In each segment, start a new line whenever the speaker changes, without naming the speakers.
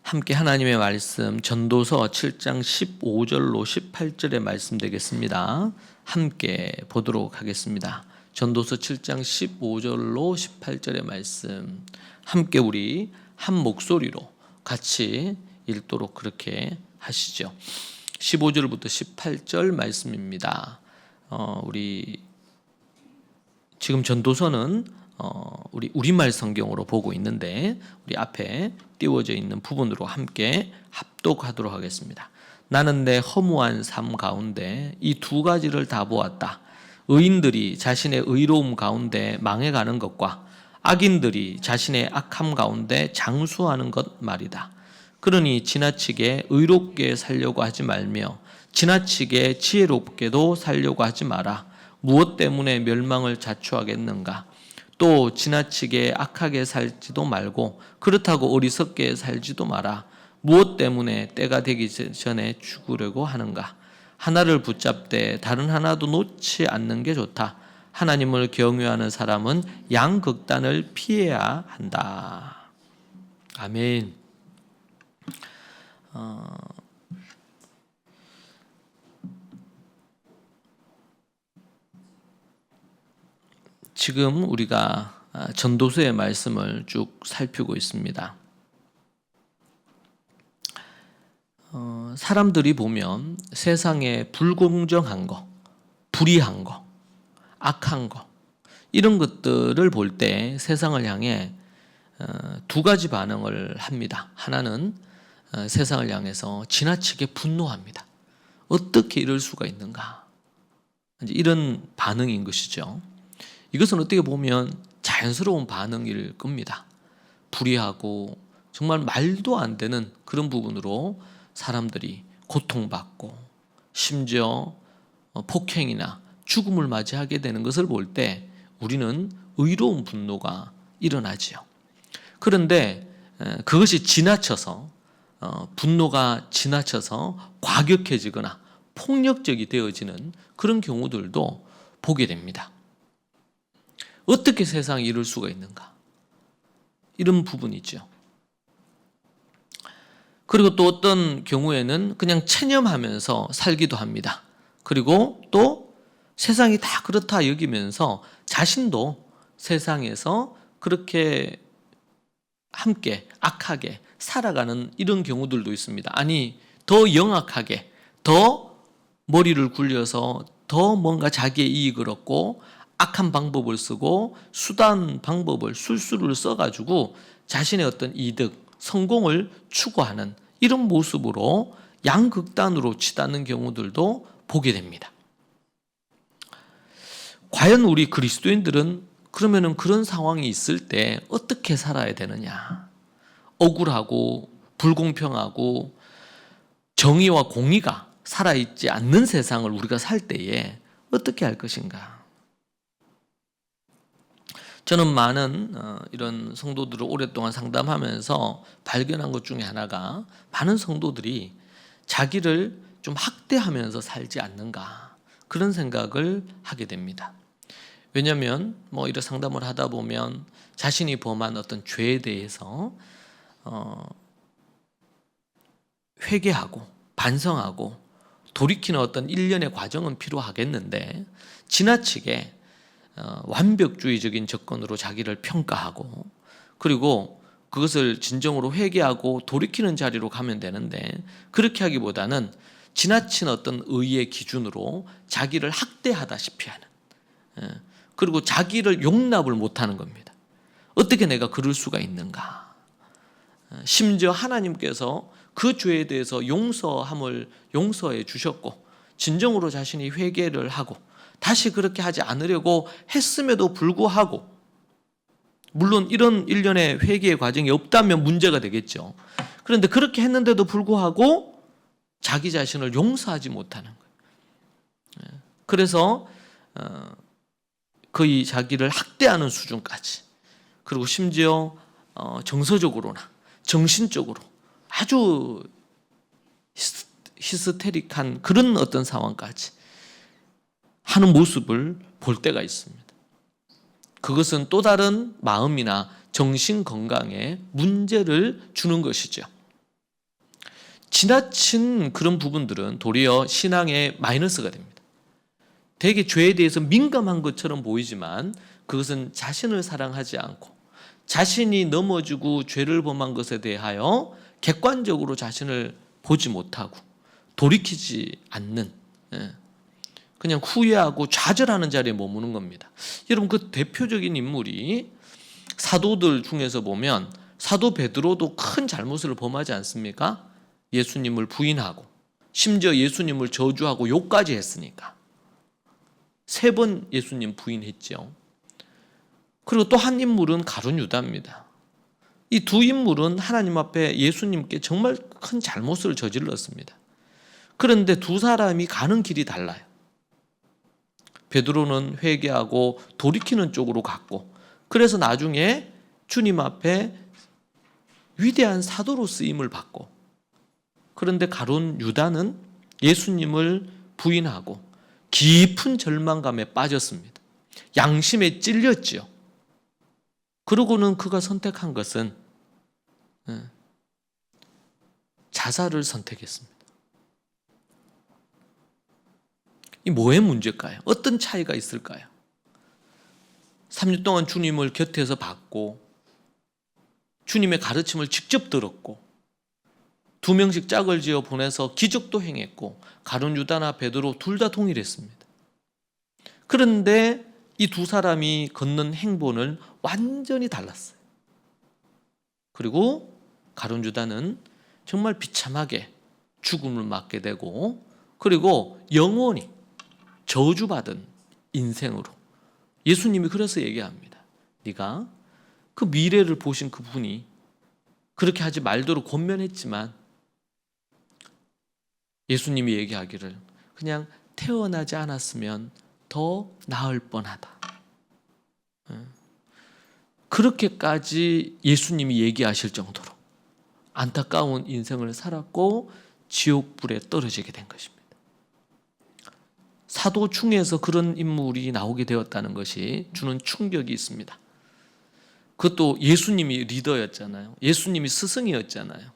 함께 하나님의 말씀 전도서 7장 15절로 18절의 말씀 되겠습니다. 함께 보도록 하겠습니다. 전도서 7장 15절로 18절의 말씀 함께 우리 한 목소리로 같이 읽도록 그렇게 하시죠. 15절부터 18절 말씀입니다. 우리 지금 전도서는 우리 우리말 성경으로 보고 있는데 우리 앞에 띄워져 있는 부분으로 함께 합독하도록 하겠습니다. 나는 내 허무한 삶 가운데 이 두 가지를 다 보았다. 의인들이 자신의 의로움 가운데 망해가는 것과 악인들이 자신의 악함 가운데 장수하는 것 말이다. 그러니 지나치게 의롭게 살려고 하지 말며 지나치게 지혜롭게도 살려고 하지 마라. 무엇 때문에 멸망을 자초하겠는가? 또 지나치게 악하게 살지도 말고 그렇다고 어리석게 살지도 마라. 무엇 때문에 때가 되기 전에 죽으려고 하는가? 하나를 붙잡되 다른 하나도 놓지 않는 게 좋다. 하나님을 경외하는 사람은 양극단을 피해야 한다. 아멘. 지금 우리가 전도서의 말씀을 쭉 살피고 있습니다. 사람들이 보면 세상에 불공정한 거, 불의한 거, 악한 거 이런 것들을 볼 때 세상을 향해 두 가지 반응을 합니다. 하나는 세상을 향해서 지나치게 분노합니다. 어떻게 이럴 수가 있는가? 이런 반응인 것이죠. 이것은 어떻게 보면 자연스러운 반응일 겁니다. 불의하고 정말 말도 안 되는 그런 부분으로 사람들이 고통받고 심지어 폭행이나 죽음을 맞이하게 되는 것을 볼 때 우리는 의로운 분노가 일어나지요. 그런데 그것이 지나쳐서 분노가 지나쳐서 과격해지거나 폭력적이 되어지는 그런 경우들도 보게 됩니다. 어떻게 세상에 이럴 수가 있는가? 이런 부분이죠. 그리고 또 어떤 경우에는 그냥 체념하면서 살기도 합니다. 그리고 또 세상이 다 그렇다 여기면서 자신도 세상에서 그렇게 함께 악하게 살아가는 이런 경우들도 있습니다. 아니, 더 영악하게, 더 머리를 굴려서 더 뭔가 자기의 이익을 얻고 악한 방법을 쓰고 수단 방법을 술수를 써가지고 자신의 어떤 이득, 성공을 추구하는 이런 모습으로 양극단으로 치닫는 경우들도 보게 됩니다. 과연 우리 그리스도인들은 그러면은 그런 상황이 있을 때 어떻게 살아야 되느냐? 억울하고 불공평하고 정의와 공의가 살아있지 않는 세상을 우리가 살 때에 어떻게 할 것인가? 저는 많은 이런 성도들을 오랫동안 상담하면서 발견한 것 중에 하나가 많은 성도들이 자기를 좀 학대하면서 살지 않는가 그런 생각을 하게 됩니다. 왜냐하면 이런 상담을 하다 보면 자신이 범한 어떤 죄에 대해서 회개하고 반성하고 돌이키는 어떤 일련의 과정은 필요하겠는데 지나치게 완벽주의적인 접근으로 자기를 평가하고 그리고 그것을 진정으로 회개하고 돌이키는 자리로 가면 되는데 그렇게 하기보다는 지나친 어떤 의의 기준으로 자기를 학대하다시피 하는 그리고 자기를 용납을 못하는 겁니다. 어떻게 내가 그럴 수가 있는가? 심지어 하나님께서 그 죄에 대해서 용서해 주셨고 진정으로 자신이 회개를 하고 다시 그렇게 하지 않으려고 했음에도 불구하고 물론 이런 일련의 회개의 과정이 없다면 문제가 되겠죠. 그런데 그렇게 했는데도 불구하고 자기 자신을 용서하지 못하는 거예요. 그래서 거의 자기를 학대하는 수준까지 그리고 심지어 정서적으로나 정신적으로 아주 히스테릭한 그런 어떤 상황까지 하는 모습을 볼 때가 있습니다. 그것은 또 다른 마음이나 정신 건강에 문제를 주는 것이죠. 지나친 그런 부분들은 도리어 신앙의 마이너스가 됩니다. 되게 죄에 대해서 민감한 것처럼 보이지만 그것은 자신을 사랑하지 않고 자신이 넘어지고 죄를 범한 것에 대하여 객관적으로 자신을 보지 못하고 돌이키지 않는, 그냥 후회하고 좌절하는 자리에 머무는 겁니다. 여러분, 그 대표적인 인물이 사도들 중에서 보면 사도 베드로도 큰 잘못을 범하지 않습니까? 예수님을 부인하고 심지어 예수님을 저주하고 욕까지 했으니까 3번 예수님 부인했죠. 그리고 또 한 인물은 가룟 유다입니다. 이 두 인물은 하나님 앞에 예수님께 정말 큰 잘못을 저질렀습니다. 그런데 두 사람이 가는 길이 달라요. 베드로는 회개하고 돌이키는 쪽으로 갔고, 그래서 나중에 주님 앞에 위대한 사도로 쓰임을 받고, 그런데 가룟 유다는 예수님을 부인하고 깊은 절망감에 빠졌습니다. 양심에 찔렸지요. 그러고는 그가 선택한 것은 자살을 선택했습니다. 이 뭐의 문제일까요? 어떤 차이가 있을까요? 3년 동안 주님을 곁에서 봤고 주님의 가르침을 직접 들었고 2명씩 짝을 지어 보내서 기적도 행했고 가룟 유다나 베드로 둘 다 동일했습니다. 그런데 이 두 사람이 걷는 행보는 완전히 달랐어요. 그리고 가룟 유다는 정말 비참하게 죽음을 맞게 되고, 그리고 영원히 저주받은 인생으로, 예수님이 그래서 얘기합니다. 네가 그 미래를 보신 그분이 그렇게 하지 말도록 권면했지만 예수님이 얘기하기를 그냥 태어나지 않았으면 더 나을 뻔하다. 그렇게까지 예수님이 얘기하실 정도로 안타까운 인생을 살았고 지옥불에 떨어지게 된 것입니다. 사도 중에서 그런 인물이 나오게 되었다는 것이 주는 충격이 있습니다. 그것도 예수님이 리더였잖아요. 예수님이 스승이었잖아요.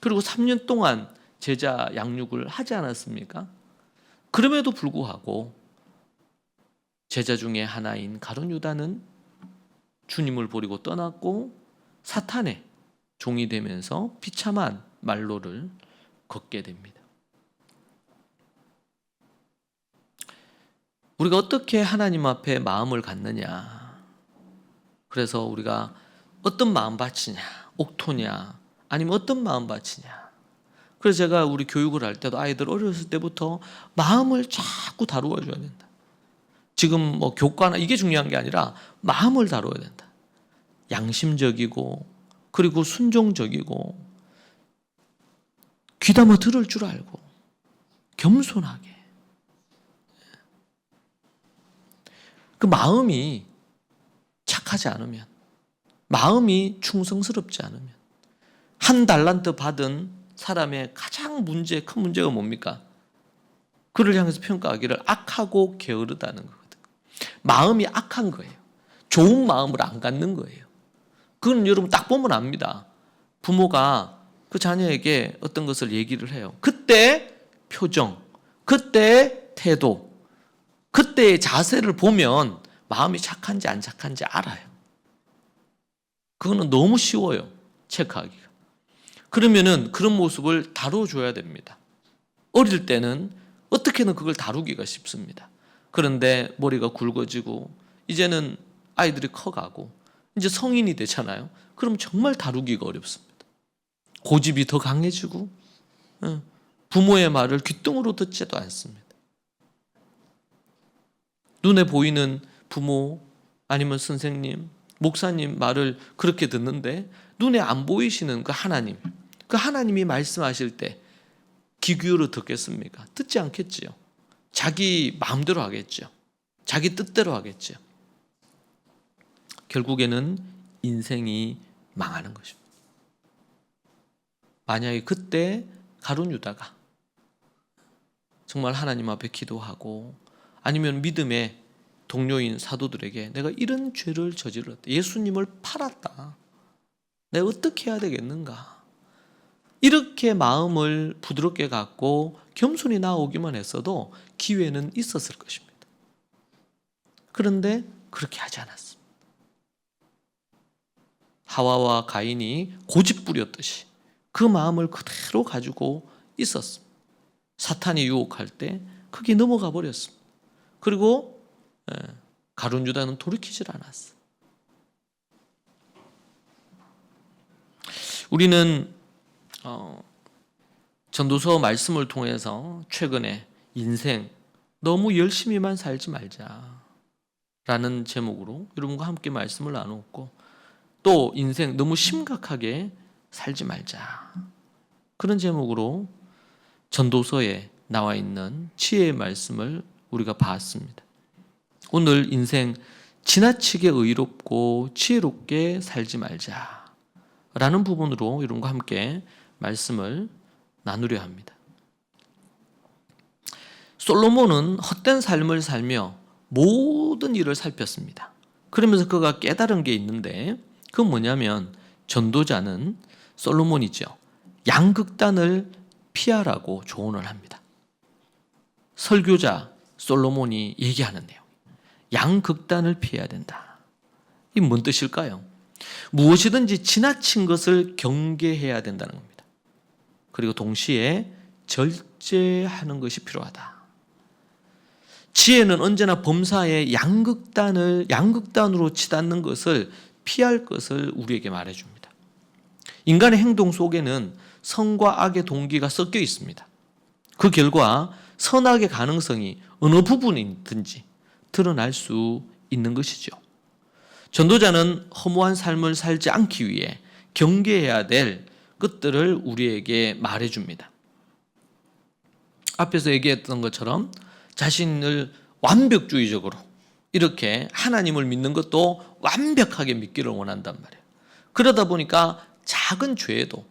그리고 3년 동안 제자 양육을 하지 않았습니까? 그럼에도 불구하고 제자 중에 하나인 가룟 유다는 주님을 버리고 떠났고 사탄의 종이 되면서 비참한 말로를 걷게 됩니다. 우리가 어떻게 하나님 앞에 마음을 갖느냐, 그래서 우리가 어떤 마음밭이냐, 옥토냐, 아니면 어떤 마음밭이냐. 그래서 제가 우리 교육을 할 때도 아이들 어렸을 때부터 마음을 자꾸 다루어 줘야 된다. 지금 뭐 교과나 이게 중요한 게 아니라 마음을 다루어야 된다. 양심적이고 그리고 순종적이고 귀담아 들을 줄 알고 겸손하게. 그 마음이 착하지 않으면, 마음이 충성스럽지 않으면, 한 달란트 받은 사람의 가장 큰 문제가 뭡니까? 그를 향해서 평가하기를 악하고 게으르다는 거거든. 마음이 악한 거예요. 좋은 마음을 안 갖는 거예요. 그건 여러분 딱 보면 압니다. 부모가 그 자녀에게 어떤 것을 얘기를 해요. 그때 표정, 그때 태도, 그때의 자세를 보면 마음이 착한지 안 착한지 알아요. 그거는 너무 쉬워요, 체크하기가. 그러면은 그런 모습을 다뤄줘야 됩니다. 어릴 때는 어떻게든 그걸 다루기가 쉽습니다. 그런데 머리가 굵어지고 이제는 아이들이 커가고 이제 성인이 되잖아요. 그럼 정말 다루기가 어렵습니다. 고집이 더 강해지고 부모의 말을 귓등으로 듣지도 않습니다. 눈에 보이는 부모 아니면 선생님, 목사님 말을 그렇게 듣는데 눈에 안 보이시는 그 하나님이 말씀하실 때 귀 기울여 듣겠습니까? 듣지 않겠지요. 자기 마음대로 하겠죠. 자기 뜻대로 하겠죠. 결국에는 인생이 망하는 것입니다. 만약에 그때 가룟 유다가 정말 하나님 앞에 기도하고 아니면 믿음의 동료인 사도들에게 내가 이런 죄를 저질렀다, 예수님을 팔았다, 내가 어떻게 해야 되겠는가, 이렇게 마음을 부드럽게 갖고 겸손히 나오기만 했어도 기회는 있었을 것입니다. 그런데 그렇게 하지 않았습니다. 하와와 가인이 고집 부렸듯이 그 마음을 그대로 가지고 있었습니다. 사탄이 유혹할 때 그게 넘어가 버렸습니다. 그리고 가룟 유다는 돌이키질 않았어요. 우리는 전도서 말씀을 통해서 최근에 인생 너무 열심히만 살지 말자 라는 제목으로 여러분과 함께 말씀을 나누었고, 또 인생 너무 심각하게 살지 말자 그런 제목으로 전도서에 나와 있는 지혜의 말씀을 우리가 봤습니다. 오늘 인생 지나치게 의롭고 지혜롭게 살지 말자 라는 부분으로 여러분과 함께 말씀을 나누려 합니다. 솔로몬은 헛된 삶을 살며 모든 일을 살폈습니다. 그러면서 그가 깨달은 게 있는데, 그건 뭐냐면 전도자는 솔로몬이죠, 양극단을 피하라고 조언을 합니다. 설교자 솔로몬이 얘기하는 내용, 양극단을 피해야 된다. 이게 뭔 뜻일까요? 무엇이든지 지나친 것을 경계해야 된다는 겁니다. 그리고 동시에 절제하는 것이 필요하다. 지혜는 언제나 범사의 양극단으로 치닫는 것을 피할 것을 우리에게 말해줍니다. 인간의 행동 속에는 선과 악의 동기가 섞여 있습니다. 그 결과 선악의 가능성이 어느 부분이든지 드러날 수 있는 것이죠. 전도자는 허무한 삶을 살지 않기 위해 경계해야 될 것들을 우리에게 말해줍니다. 앞에서 얘기했던 것처럼 자신을 완벽주의적으로 이렇게 하나님을 믿는 것도 완벽하게 믿기를 원한단 말이에요. 그러다 보니까 작은 죄에도,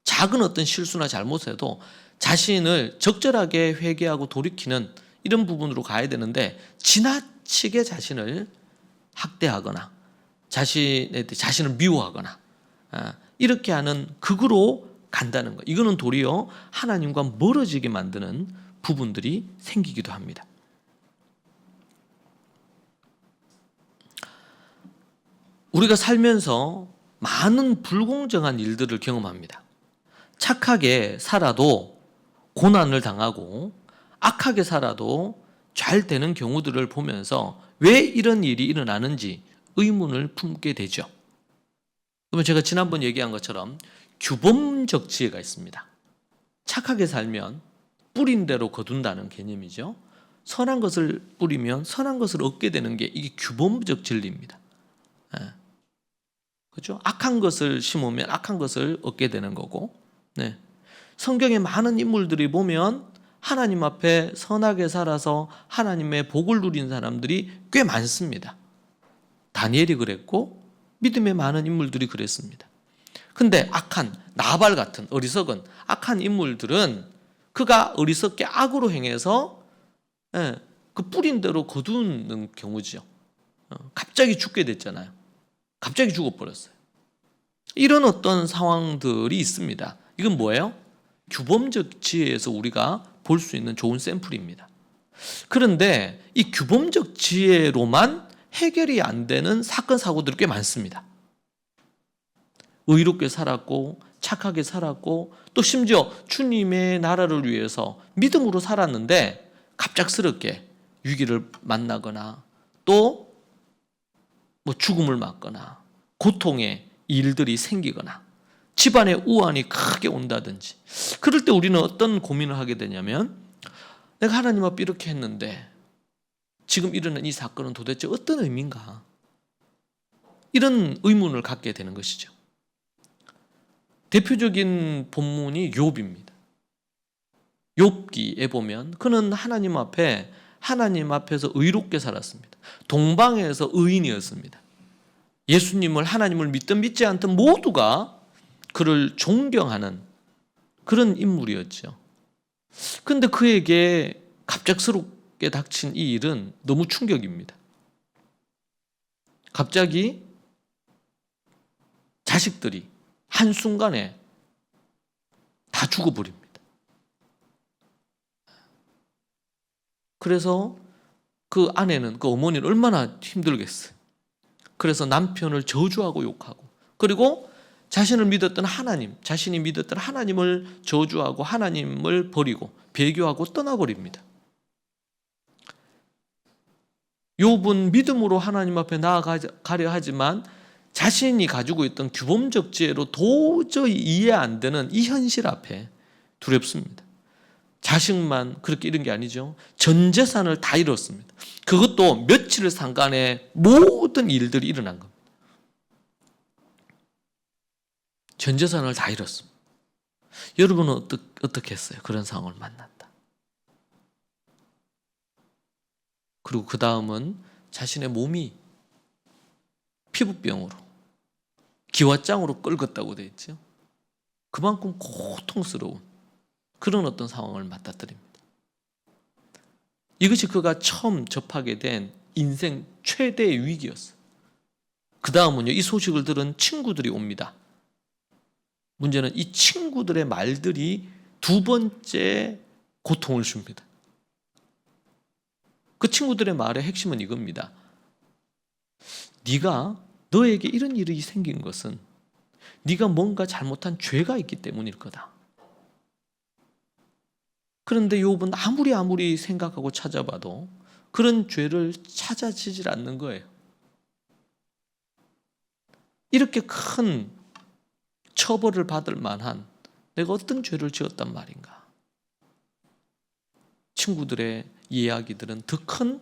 작은 어떤 실수나 잘못에도 자신을 적절하게 회개하고 돌이키는 이런 부분으로 가야 되는데, 지나치게 자신을 학대하거나 자신을 미워하거나 이렇게 하는 극으로 간다는 것, 이거는 도리어 하나님과 멀어지게 만드는 부분들이 생기기도 합니다. 우리가 살면서 많은 불공정한 일들을 경험합니다. 착하게 살아도 고난을 당하고 악하게 살아도 잘 되는 경우들을 보면서 왜 이런 일이 일어나는지 의문을 품게 되죠. 그러면 제가 지난번 얘기한 것처럼 규범적 지혜가 있습니다. 착하게 살면 뿌린 대로 거둔다는 개념이죠. 선한 것을 뿌리면 선한 것을 얻게 되는 게 이게 규범적 진리입니다. 그렇죠? 악한 것을 심으면 악한 것을 얻게 되는 거고, 성경의 많은 인물들이 보면 하나님 앞에 선하게 살아서 하나님의 복을 누린 사람들이 꽤 많습니다. 다니엘이 그랬고 믿음의 많은 인물들이 그랬습니다. 근데 악한 나발 같은 어리석은 악한 인물들은 그가 어리석게 악으로 행해서 그 뿌린 대로 거두는 경우죠. 갑자기 죽게 됐잖아요. 갑자기 죽어버렸어요. 이런 어떤 상황들이 있습니다. 이건 뭐예요? 규범적 지혜에서 우리가 볼 수 있는 좋은 샘플입니다. 그런데 이 규범적 지혜로만 해결이 안 되는 사건, 사고들이 꽤 많습니다. 의롭게 살았고 착하게 살았고 또 심지어 주님의 나라를 위해서 믿음으로 살았는데 갑작스럽게 위기를 만나거나 또 죽음을 맞거나 고통의 일들이 생기거나 집안에 우환이 크게 온다든지, 그럴 때 우리는 어떤 고민을 하게 되냐면, 내가 하나님 앞에 이렇게 했는데 지금 일어난 이 사건은 도대체 어떤 의미인가, 이런 의문을 갖게 되는 것이죠. 대표적인 본문이 욥입니다. 욥기에 보면 그는 하나님 앞에서 의롭게 살았습니다. 동방에서 의인이었습니다. 예수님을, 하나님을 믿든 믿지 않든 모두가 그를 존경하는 그런 인물이었죠. 그런데 그에게 갑작스럽게 닥친 이 일은 너무 충격입니다. 갑자기 자식들이 한순간에 다 죽어버립니다. 그래서 그 아내는, 그 어머니는 얼마나 힘들겠어요. 그래서 남편을 저주하고 욕하고, 그리고 자신을 믿었던 하나님, 자신이 믿었던 하나님을 저주하고 하나님을 버리고 배교하고 떠나버립니다. 욥은 믿음으로 하나님 앞에 나아가려 하지만 자신이 가지고 있던 규범적 지혜로 도저히 이해 안 되는 이 현실 앞에 두렵습니다. 자식만 그렇게 잃은 게 아니죠. 전 재산을 다 잃었습니다. 그것도 며칠 상간에 모든 일들이 일어난 겁니다. 전 재산을 다 잃었습니다. 여러분은 어떻게 했어요? 그런 상황을 만났다. 그리고 그 다음은 자신의 몸이 피부병으로, 기왓장으로 끓었다고 되어 있죠. 그만큼 고통스러운 그런 어떤 상황을 맞닥뜨립니다. 이것이 그가 처음 접하게 된 인생 최대의 위기였어요. 그 다음은요, 이 소식을 들은 친구들이 옵니다. 문제는 이 친구들의 말들이 두 번째 고통을 줍니다. 그 친구들의 말의 핵심은 이겁니다. 너에게 이런 일이 생긴 것은 네가 뭔가 잘못한 죄가 있기 때문일 거다. 그런데 욥은 아무리 생각하고 찾아봐도 그런 죄를 찾아지질 않는 거예요. 이렇게 큰 처벌을 받을 만한 내가 어떤 죄를 지었단 말인가. 친구들의 이야기들은 더 큰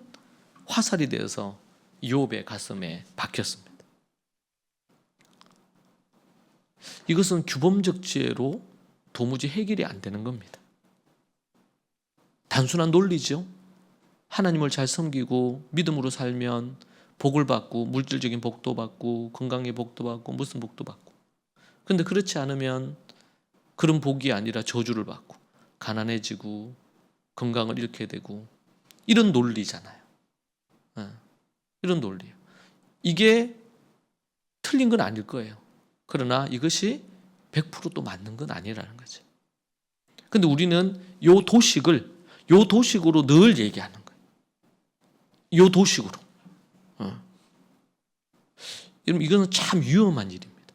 화살이 되어서 욥의 가슴에 박혔습니다. 이것은 규범적 지혜로 도무지 해결이 안 되는 겁니다. 단순한 논리죠. 하나님을 잘 섬기고 믿음으로 살면 복을 받고, 물질적인 복도 받고, 건강의 복도 받고, 무슨 복도 받고. 그런데 그렇지 않으면 그런 복이 아니라 저주를 받고 가난해지고 건강을 잃게 되고, 이런 논리잖아요. 이런 논리예요. 이게 틀린 건 아닐 거예요. 그러나 이것이 100% 또 맞는 건 아니라는 거죠. 그런데 우리는 요 도식으로 늘 얘기하는 거예요. 요 도식으로. 여러분, 이거는 참 위험한 일입니다.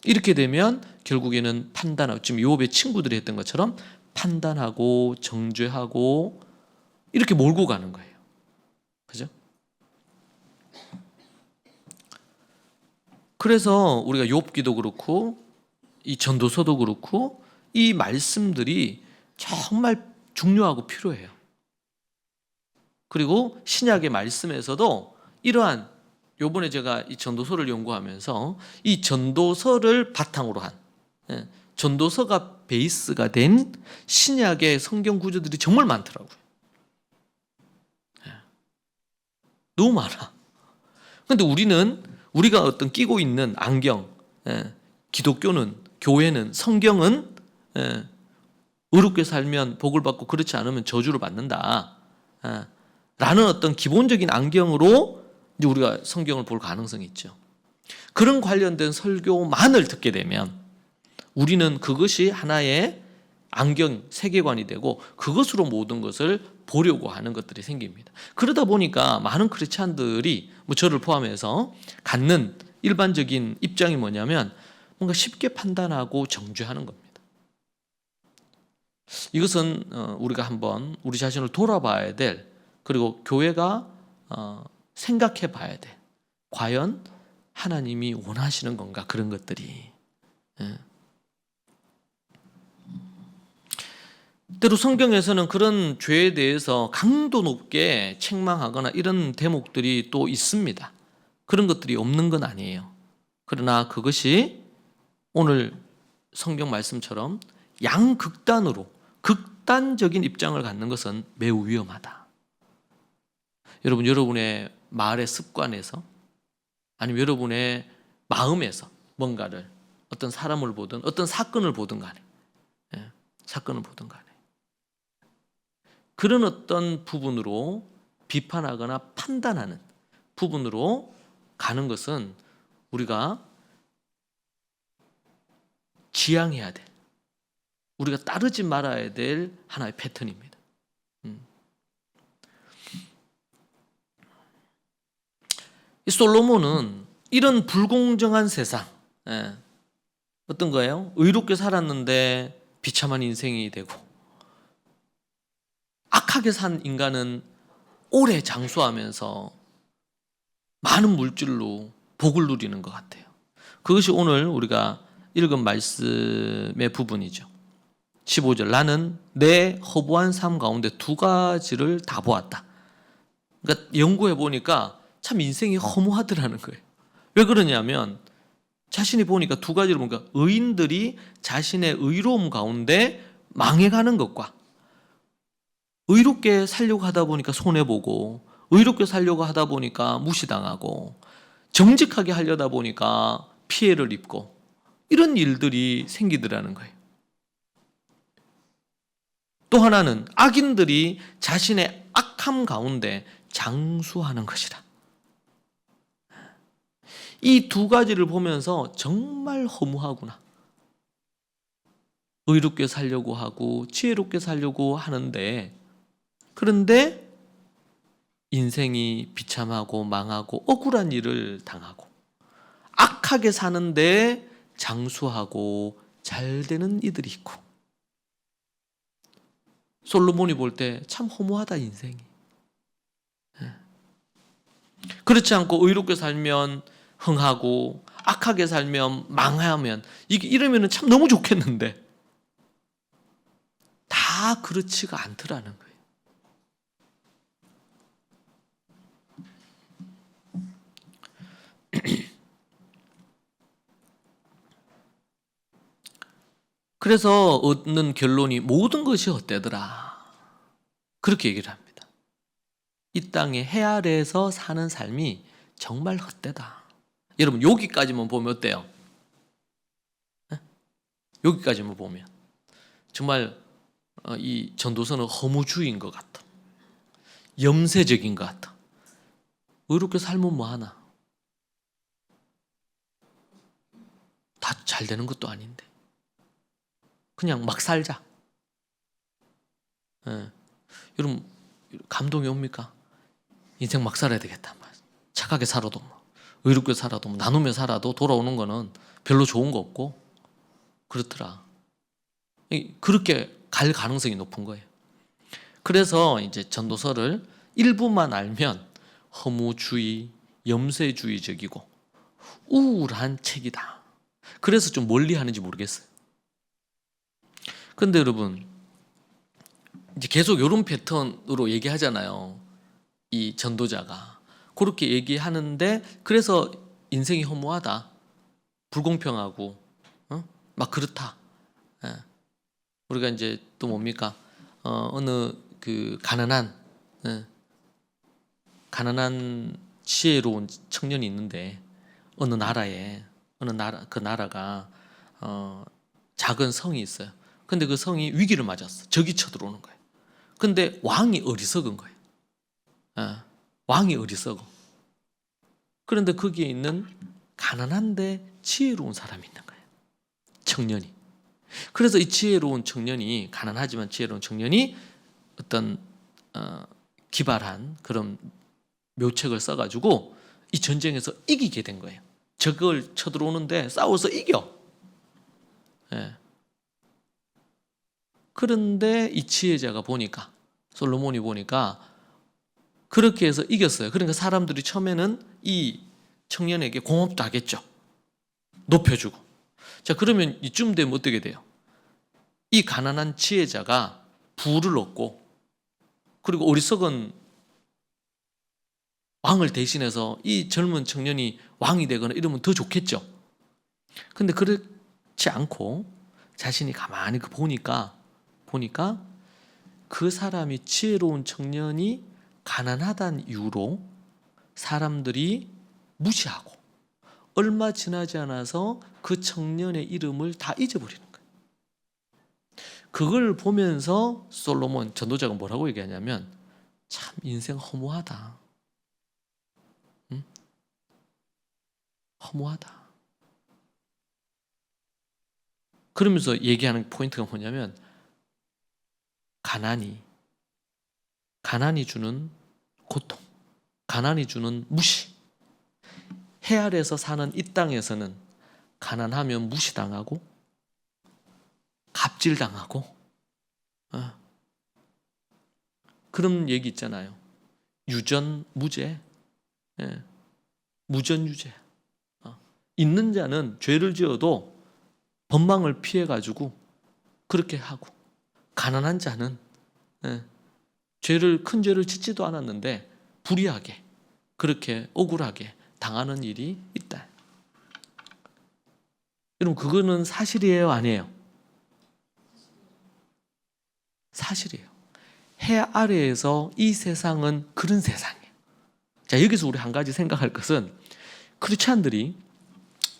이렇게 되면 결국에는 판단하고, 지금 욥의 친구들이 했던 것처럼 판단하고 정죄하고 이렇게 몰고 가는 거예요. 그죠? 그래서 우리가 욥기도 그렇고 이 전도서도 그렇고 이 말씀들이 정말 중요하고 필요해요. 그리고 신약의 말씀에서도 이러한, 요번에 제가 이 전도서를 연구하면서 이 전도서를 바탕으로 한, 전도서가 베이스가 된 신약의 성경 구조들이 정말 많더라고요. 너무 많아. 그런데 우리가 어떤 끼고 있는 안경, 기독교는, 교회는, 성경은 의롭게 살면 복을 받고 그렇지 않으면 저주를 받는다 라는 어떤 기본적인 안경으로 이제 우리가 성경을 볼 가능성이 있죠. 그런 관련된 설교만을 듣게 되면 우리는 그것이 하나의 안경, 세계관이 되고 그것으로 모든 것을 보려고 하는 것들이 생깁니다. 그러다 보니까 많은 크리스찬들이, 저를 포함해서 갖는 일반적인 입장이 뭐냐면 뭔가 쉽게 판단하고 정죄하는 겁니다. 이것은 우리가 한번 우리 자신을 돌아봐야 될, 그리고 교회가 생각해 봐야 돼. 과연 하나님이 원하시는 건가, 그런 것들이. 때로 성경에서는 그런 죄에 대해서 강도 높게 책망하거나 이런 대목들이 또 있습니다. 그런 것들이 없는 건 아니에요. 그러나 그것이 오늘 성경 말씀처럼 양극단으로, 극단적인 입장을 갖는 것은 매우 위험하다. 여러분의 말의 습관에서, 아니면 여러분의 마음에서 뭔가를, 어떤 사람을 보든 어떤 사건을 보든 간에, 사건을 보든 간에 그런 어떤 부분으로 비판하거나 판단하는 부분으로 가는 것은 우리가 지양해야 돼. 우리가 따르지 말아야 될 하나의 패턴입니다. 이 솔로몬은 이런 불공정한 세상, 어떤 거예요? 의롭게 살았는데 비참한 인생이 되고, 악하게 산 인간은 오래 장수하면서 많은 물질로 복을 누리는 것 같아요. 그것이 오늘 우리가 읽은 말씀의 부분이죠. 15절, 나는 내 허무한 삶 가운데 두 가지를 다 보았다. 그러니까 연구해 보니까 참 인생이 허무하더라는 거예요. 왜 그러냐면 자신이 보니까 두 가지를 보니까 의인들이 자신의 의로움 가운데 망해가는 것과, 의롭게 살려고 하다 보니까 손해보고, 의롭게 살려고 하다 보니까 무시당하고, 정직하게 하려다 보니까 피해를 입고, 이런 일들이 생기더라는 거예요. 또 하나는 악인들이 자신의 악함 가운데 장수하는 것이다. 이 두 가지를 보면서 정말 허무하구나. 의롭게 살려고 하고 지혜롭게 살려고 하는데, 그런데 인생이 비참하고 망하고 억울한 일을 당하고, 악하게 사는데 장수하고 잘 되는 이들이 있고, 솔로몬이 볼 때 참 허무하다 인생이. 그렇지 않고 의롭게 살면 흥하고 악하게 살면 망하면, 이게 이러면 참 너무 좋겠는데 다 그렇지가 않더라는 거예요. 그래서 얻는 결론이 모든 것이 헛되더라, 그렇게 얘기를 합니다. 이 땅에 해 아래에서 사는 삶이 정말 헛되다. 여러분 여기까지만 보면 어때요? 여기까지만 보면 정말 이 전도서는 허무주의인 것 같아. 염세적인 것 같아. 의롭게 살면 뭐하나? 다 잘 되는 것도 아닌데 그냥 막 살자. 여러분 감동이 옵니까? 인생 막 살아야 되겠다. 착하게 살아도 의롭게 살아도 나누며 살아도 돌아오는 거는 별로 좋은 거 없고 그렇더라. 그렇게 갈 가능성이 높은 거예요. 그래서 이제 전도서를 일부만 알면 허무주의, 염세주의적이고 우울한 책이다. 그래서 좀 멀리 하는지 모르겠어요. 근데 여러분 이제 계속 이런 패턴으로 얘기하잖아요. 이 전도자가 그렇게 얘기하는데, 그래서 인생이 허무하다, 불공평하고 막 그렇다. 우리가 이제 또 뭡니까? 어느 그 가난한 지혜로운 청년이 있는데, 어느 나라에 그 나라가 작은 성이 있어요. 근데 그 성이 위기를 맞았어. 적이 쳐들어오는 거예요. 근데 왕이 어리석은 거예요. 왕이 어리석어. 그런데 거기에 있는 가난한데 지혜로운 사람이 있는 거예요. 청년이. 그래서 이 지혜로운 청년이, 가난하지만 지혜로운 청년이 어떤 기발한 그런 묘책을 써가지고 이 전쟁에서 이기게 된 거예요. 적을 쳐들어오는데 싸워서 이겨. 그런데 이 지혜자가 보니까, 솔로몬이 보니까 그렇게 해서 이겼어요. 그러니까 사람들이 처음에는 이 청년에게 공업도 하겠죠. 높여주고. 자, 그러면 이쯤 되면 어떻게 돼요? 이 가난한 지혜자가 부를 얻고, 그리고 어리석은 왕을 대신해서 이 젊은 청년이 왕이 되거나 이러면 더 좋겠죠. 근데 그렇지 않고 자신이 가만히 보니까 그 사람이, 지혜로운 청년이 가난하다는 이유로 사람들이 무시하고 얼마 지나지 않아서 그 청년의 이름을 다 잊어버리는 거예요. 그걸 보면서 솔로몬 전도자가 뭐라고 얘기하냐면, 참 인생 허무하다. 허무하다. 그러면서 얘기하는 포인트가 뭐냐면 가난이 주는 고통, 가난이 주는 무시. 해 아래에서 사는 이 땅에서는 가난하면 무시당하고 갑질당하고 그런 얘기 있잖아요. 유전무죄, 무전유죄. 있는 자는 죄를 지어도 법망을 피해가지고 그렇게 하고, 가난한 자는 큰 죄를 짓지도 않았는데 불의하게 그렇게 억울하게 당하는 일이 있다. 여러분, 그거는 사실이에요, 아니에요? 사실이에요. 해 아래에서 이 세상은 그런 세상이에요. 자, 여기서 우리 한 가지 생각할 것은 크리스찬들이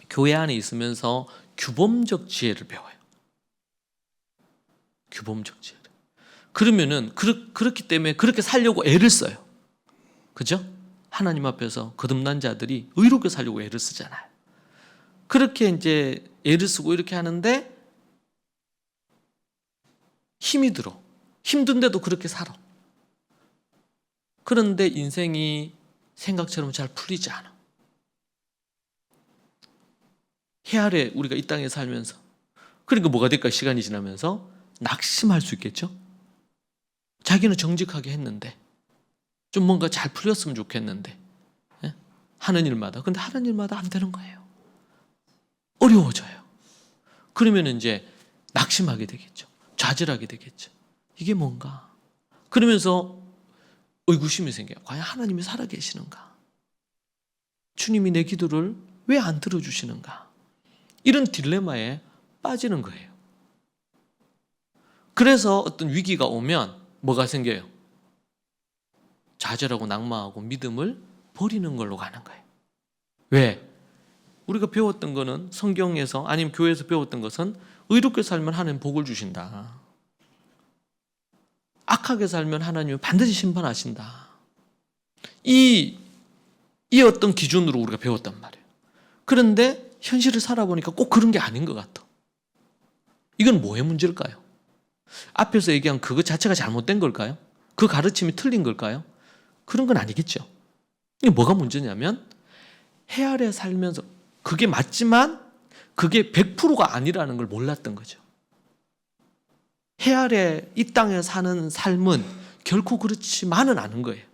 교회 안에 있으면서 규범적 지혜를 배워요. 규범적 지혜를. 그러면은 그렇기 때문에 그렇게 살려고 애를 써요. 그죠? 하나님 앞에서 거듭난 자들이 의롭게 살려고 애를 쓰잖아요. 그렇게 이제 애를 쓰고 이렇게 하는데 힘이 들어. 힘든데도 그렇게 살아. 그런데 인생이 생각처럼 잘 풀리지 않아. 해 아래 우리가 이 땅에 살면서. 그러니까 뭐가 될까? 시간이 지나면서 낙심할 수 있겠죠? 자기는 정직하게 했는데 좀 뭔가 잘 풀렸으면 좋겠는데 하는 일마다. 근데 하는 일마다 안 되는 거예요. 어려워져요. 그러면 이제 낙심하게 되겠죠. 좌절하게 되겠죠. 이게 뭔가? 그러면서 의구심이 생겨요. 과연 하나님이 살아계시는가? 주님이 내 기도를 왜 안 들어주시는가? 이런 딜레마에 빠지는 거예요. 그래서 어떤 위기가 오면 뭐가 생겨요? 좌절하고 낙마하고 믿음을 버리는 걸로 가는 거예요. 왜? 우리가 배웠던 거는, 성경에서 아니면 교회에서 배웠던 것은 의롭게 살면 하나님 복을 주신다. 악하게 살면 하나님은 반드시 심판하신다. 이 어떤 기준으로 우리가 배웠단 말이에요. 그런데 현실을 살아보니까 꼭 그런 게 아닌 것 같아. 이건 뭐의 문제일까요? 앞에서 얘기한 그거 자체가 잘못된 걸까요? 그 가르침이 틀린 걸까요? 그런 건 아니겠죠. 이게 뭐가 문제냐면 해 아래 살면서 그게 맞지만 그게 100%가 아니라는 걸 몰랐던 거죠. 해 아래 이 땅에 사는 삶은 결코 그렇지만은 않은 거예요.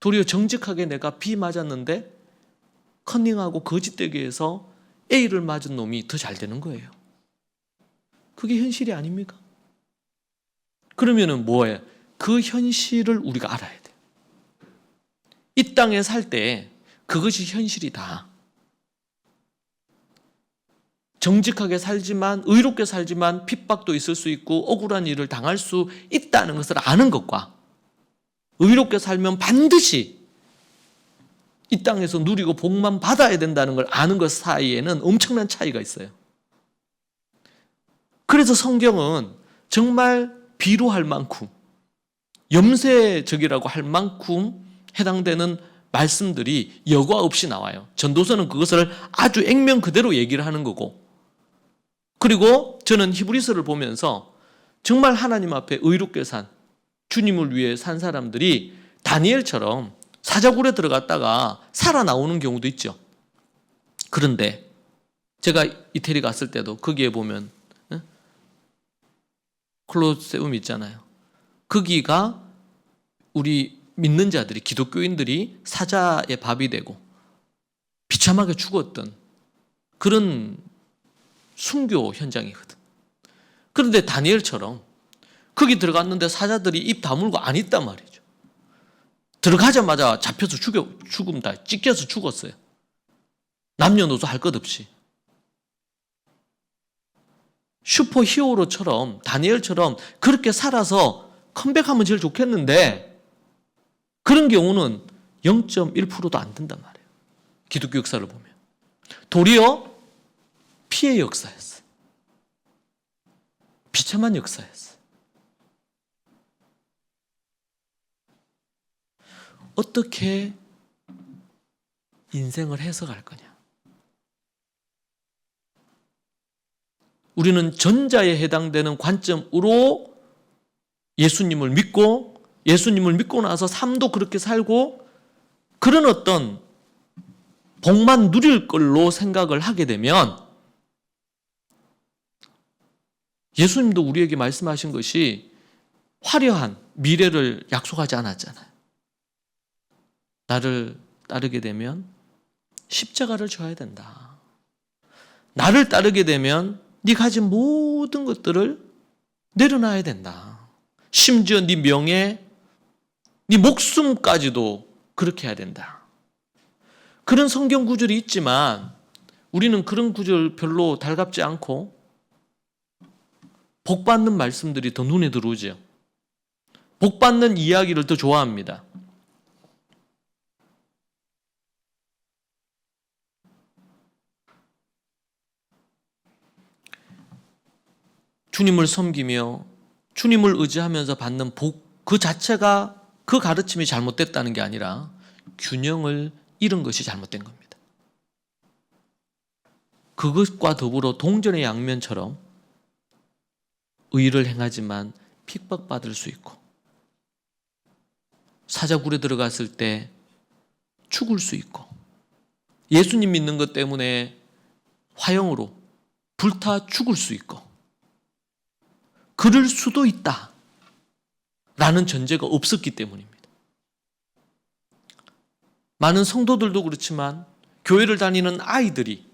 도리어 정직하게 내가 B 맞았는데 커닝하고 거짓되게 해서 A를 맞은 놈이 더 잘 되는 거예요. 그게 현실이 아닙니까? 그러면은 뭐예요? 그 현실을 우리가 알아야 돼요. 이 땅에 살 때 그것이 현실이다. 정직하게 살지만, 의롭게 살지만 핍박도 있을 수 있고 억울한 일을 당할 수 있다는 것을 아는 것과, 의롭게 살면 반드시 이 땅에서 누리고 복만 받아야 된다는 걸 아는 것 사이에는 엄청난 차이가 있어요. 그래서 성경은 정말 비루할 만큼, 염세적이라고 할 만큼 해당되는 말씀들이 여과 없이 나와요. 전도서는 그것을 아주 액면 그대로 얘기를 하는 거고, 그리고 저는 히브리서를 보면서 정말 하나님 앞에 의롭게 산, 주님을 위해 산 사람들이 다니엘처럼 사자굴에 들어갔다가 살아나오는 경우도 있죠. 그런데 제가 이태리 갔을 때도 거기에 보면 콜로세움 있잖아요. 거기가 우리 믿는 자들이, 기독교인들이 사자의 밥이 되고 비참하게 죽었던 그런 순교 현장이거든. 그런데 다니엘처럼 거기 들어갔는데 사자들이 입 다물고 안 있단 말이죠. 들어가자마자 잡혀서 죽음다, 찢겨서 죽었어요. 남녀노소 할 것 없이. 슈퍼 히어로처럼, 다니엘처럼 그렇게 살아서 컴백하면 제일 좋겠는데 그런 경우는 0.1%도 안 된단 말이에요. 기독교 역사를 보면. 도리어 피해 역사였어요. 비참한 역사였어요. 어떻게 인생을 해석할 거냐? 우리는 전자에 해당되는 관점으로 예수님을 믿고 예수님을 믿고 나서 삶도 그렇게 살고 그런 어떤 복만 누릴 걸로 생각을 하게 되면 예수님도 우리에게 말씀하신 것이 화려한 미래를 약속하지 않았잖아요. 나를 따르게 되면 십자가를 져야 된다. 나를 따르게 되면 네 가진 모든 것들을 내려놔야 된다. 심지어 네 명예, 네 목숨까지도 그렇게 해야 된다. 그런 성경 구절이 있지만 우리는 그런 구절 별로 달갑지 않고 복받는 말씀들이 더 눈에 들어오죠. 복받는 이야기를 더 좋아합니다. 주님을 섬기며 주님을 의지하면서 받는 복 그 자체가 그 가르침이 잘못됐다는 게 아니라 균형을 잃은 것이 잘못된 겁니다. 그것과 더불어 동전의 양면처럼 의를 행하지만 핍박받을 수 있고 사자굴에 들어갔을 때 죽을 수 있고 예수님 믿는 것 때문에 화형으로 불타 죽을 수 있고 그럴 수도 있다 라는 전제가 없었기 때문입니다. 많은 성도들도 그렇지만 교회를 다니는 아이들이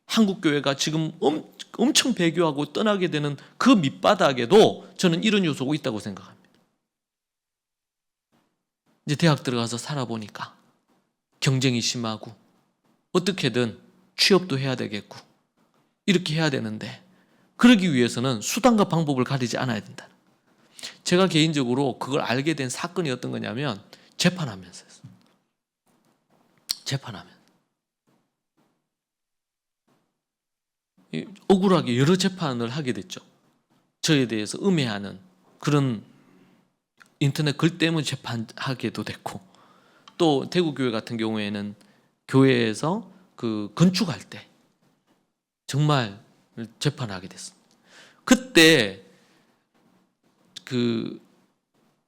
한국교회가 지금 엄청 배교하고 떠나게 되는 그 밑바닥에도 저는 이런 요소가 있다고 생각합니다. 이제 대학 들어가서 살아보니까 경쟁이 심하고 어떻게든 취업도 해야 되겠고 이렇게 해야 되는데 그러기 위해서는 수단과 방법을 가리지 않아야 된다. 제가 개인적으로 그걸 알게 된 사건이 어떤 거냐면 재판하면서였어요. 재판하면서. 억울하게 여러 재판을 하게 됐죠. 저에 대해서 음해하는 그런 인터넷 글 때문에 재판하게도 됐고 또 대구교회 같은 경우에는 교회에서 그 건축할 때 정말 재판하게 됐습니다. 그때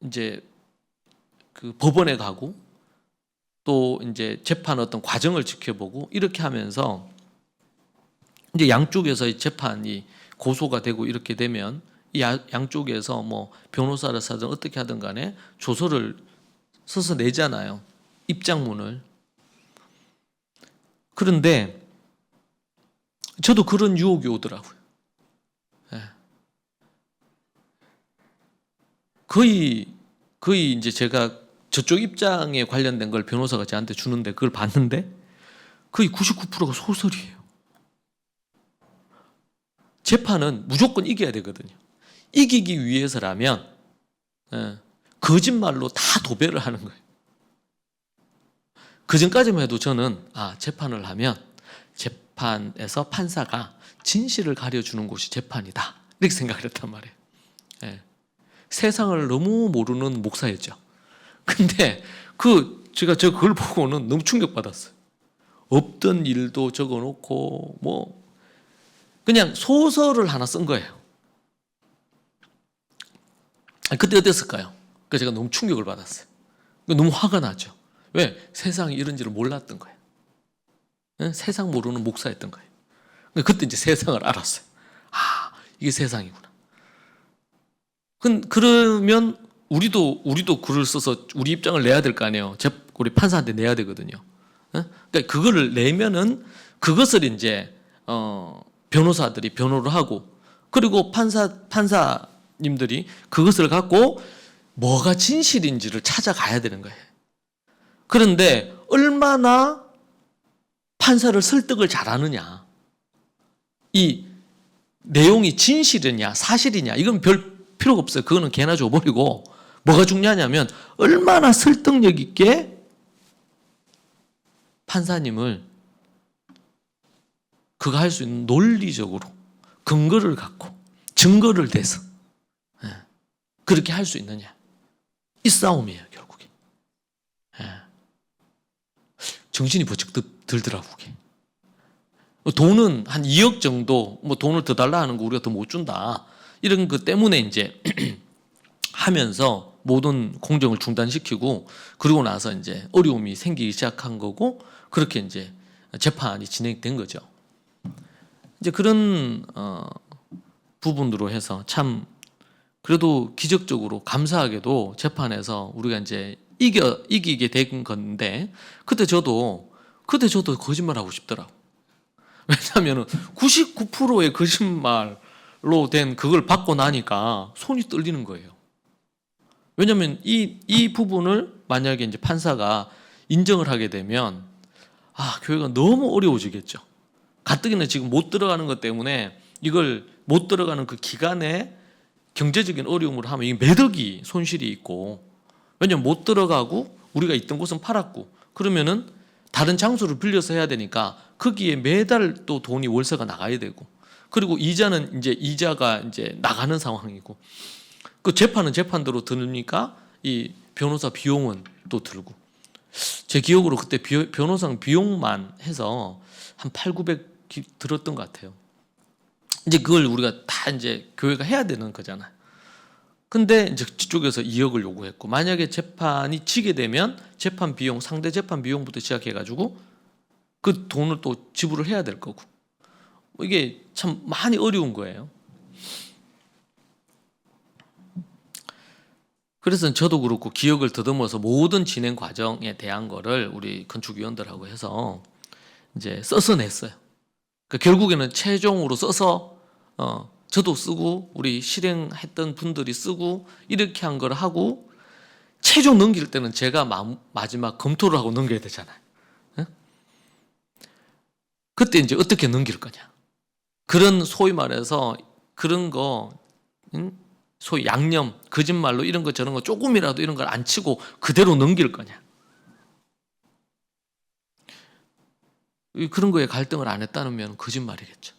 이제 법원에 가고 또 이제 재판 어떤 과정을 지켜보고 이렇게 하면서 이제 양쪽에서 재판이 고소가 되고 이렇게 되면 이 양쪽에서 뭐 변호사를 사든 어떻게 하든 간에 조서를 써서 내잖아요. 입장문을. 그런데 저도 그런 유혹이 오더라고요. 거의 이제 제가 저쪽 입장에 관련된 걸 변호사가 저한테 주는데 그걸 봤는데 거의 99%가 소설이에요. 재판은 무조건 이겨야 되거든요. 이기기 위해서라면 거짓말로 다 도배를 하는 거예요. 그전까지만 해도 저는 재판을 하면 재판에서 판사가 진실을 가려주는 곳이 재판이다 이렇게 생각을 했단 말이에요. 세상을 너무 모르는 목사였죠. 근데 제가 그걸 보고는 너무 충격받았어요. 없던 일도 적어놓고 뭐 그냥 소설을 하나 쓴 거예요. 그때 어땠을까요? 그래서 제가 너무 충격을 받았어요. 너무 화가 나죠. 왜? 세상이 이런지를 몰랐던 거예요. 세상 모르는 목사였던 거예요. 그때 이제 세상을 알았어요. 이게 세상이구나. 그러면 우리도 글을 써서 우리 입장을 내야 될 거 아니에요. 우리 판사한테 내야 되거든요. 그러니까 그거를 내면은 그것을 이제 변호사들이 변호를 하고 그리고 판사님들이 그것을 갖고 뭐가 진실인지를 찾아가야 되는 거예요. 그런데 얼마나 판사를 설득을 잘하느냐, 이 내용이 진실이냐 사실이냐 이건 별 필요가 없어요. 그거는 개나 줘버리고 뭐가 중요하냐면 얼마나 설득력 있게 판사님을 그거 할 수 있는 논리적으로 근거를 갖고 증거를 대서 그렇게 할 수 있느냐 이 싸움이에요 결국에. 정신이 번쩍 들더라고요. 돈은 한 2억 정도 뭐 돈을 더 달라 하는 거 우리가 더 못 준다. 이런 것 때문에 이제 하면서 모든 공정을 중단시키고 그러고 나서 이제 어려움이 생기기 시작한 거고 그렇게 이제 재판이 진행된 거죠. 이제 그런 부분으로 해서 참 그래도 기적적으로 감사하게도 재판에서 우리가 이제 이기게 된 건데 그때 저도 거짓말하고 싶더라고. 왜냐하면 99%의 거짓말로 된 그걸 받고 나니까 손이 떨리는 거예요. 왜냐하면 이 부분을 만약에 이제 판사가 인정을 하게 되면 교회가 너무 어려워지겠죠. 가뜩이나 지금 못 들어가는 것 때문에 이걸 못 들어가는 그 기간에 경제적인 어려움을 하면 이게 매덕이 손실이 있고 왜냐면 못 들어가고 우리가 있던 곳은 팔았고 그러면은 다른 장소를 빌려서 해야 되니까 거기에 매달 또 돈이 월세가 나가야 되고 그리고 이자는 이자가 나가는 상황이고 그 재판은 재판대로 들으니까 이 변호사 비용은 또 들고 제 기억으로 그때 변호사 비용만 해서 한 800, 900 들었던 것 같아요. 이제 그걸 우리가 다 이제 교회가 해야 되는 거잖아요. 근데 이제 저쪽에서 2억을 요구했고 만약에 재판이 지게 되면 재판 비용, 상대 재판 비용부터 시작해가지고 그 돈을 또 지불을 해야 될 거고 이게 참 많이 어려운 거예요. 그래서 저도 그렇고 기억을 더듬어서 모든 진행 과정에 대한 거를 우리 건축위원들하고 해서 이제 써서 냈어요. 그러니까 결국에는 최종으로 써서 저도 쓰고 우리 실행했던 분들이 쓰고 이렇게 한 걸 하고 최종 넘길 때는 제가 마지막 검토를 하고 넘겨야 되잖아요. 그때 이제 어떻게 넘길 거냐. 그런 소위 말해서 그런 거 소위 양념, 거짓말로 이런 거 저런 거 조금이라도 이런 걸 안 치고 그대로 넘길 거냐. 그런 거에 갈등을 안 했다면 거짓말이겠죠.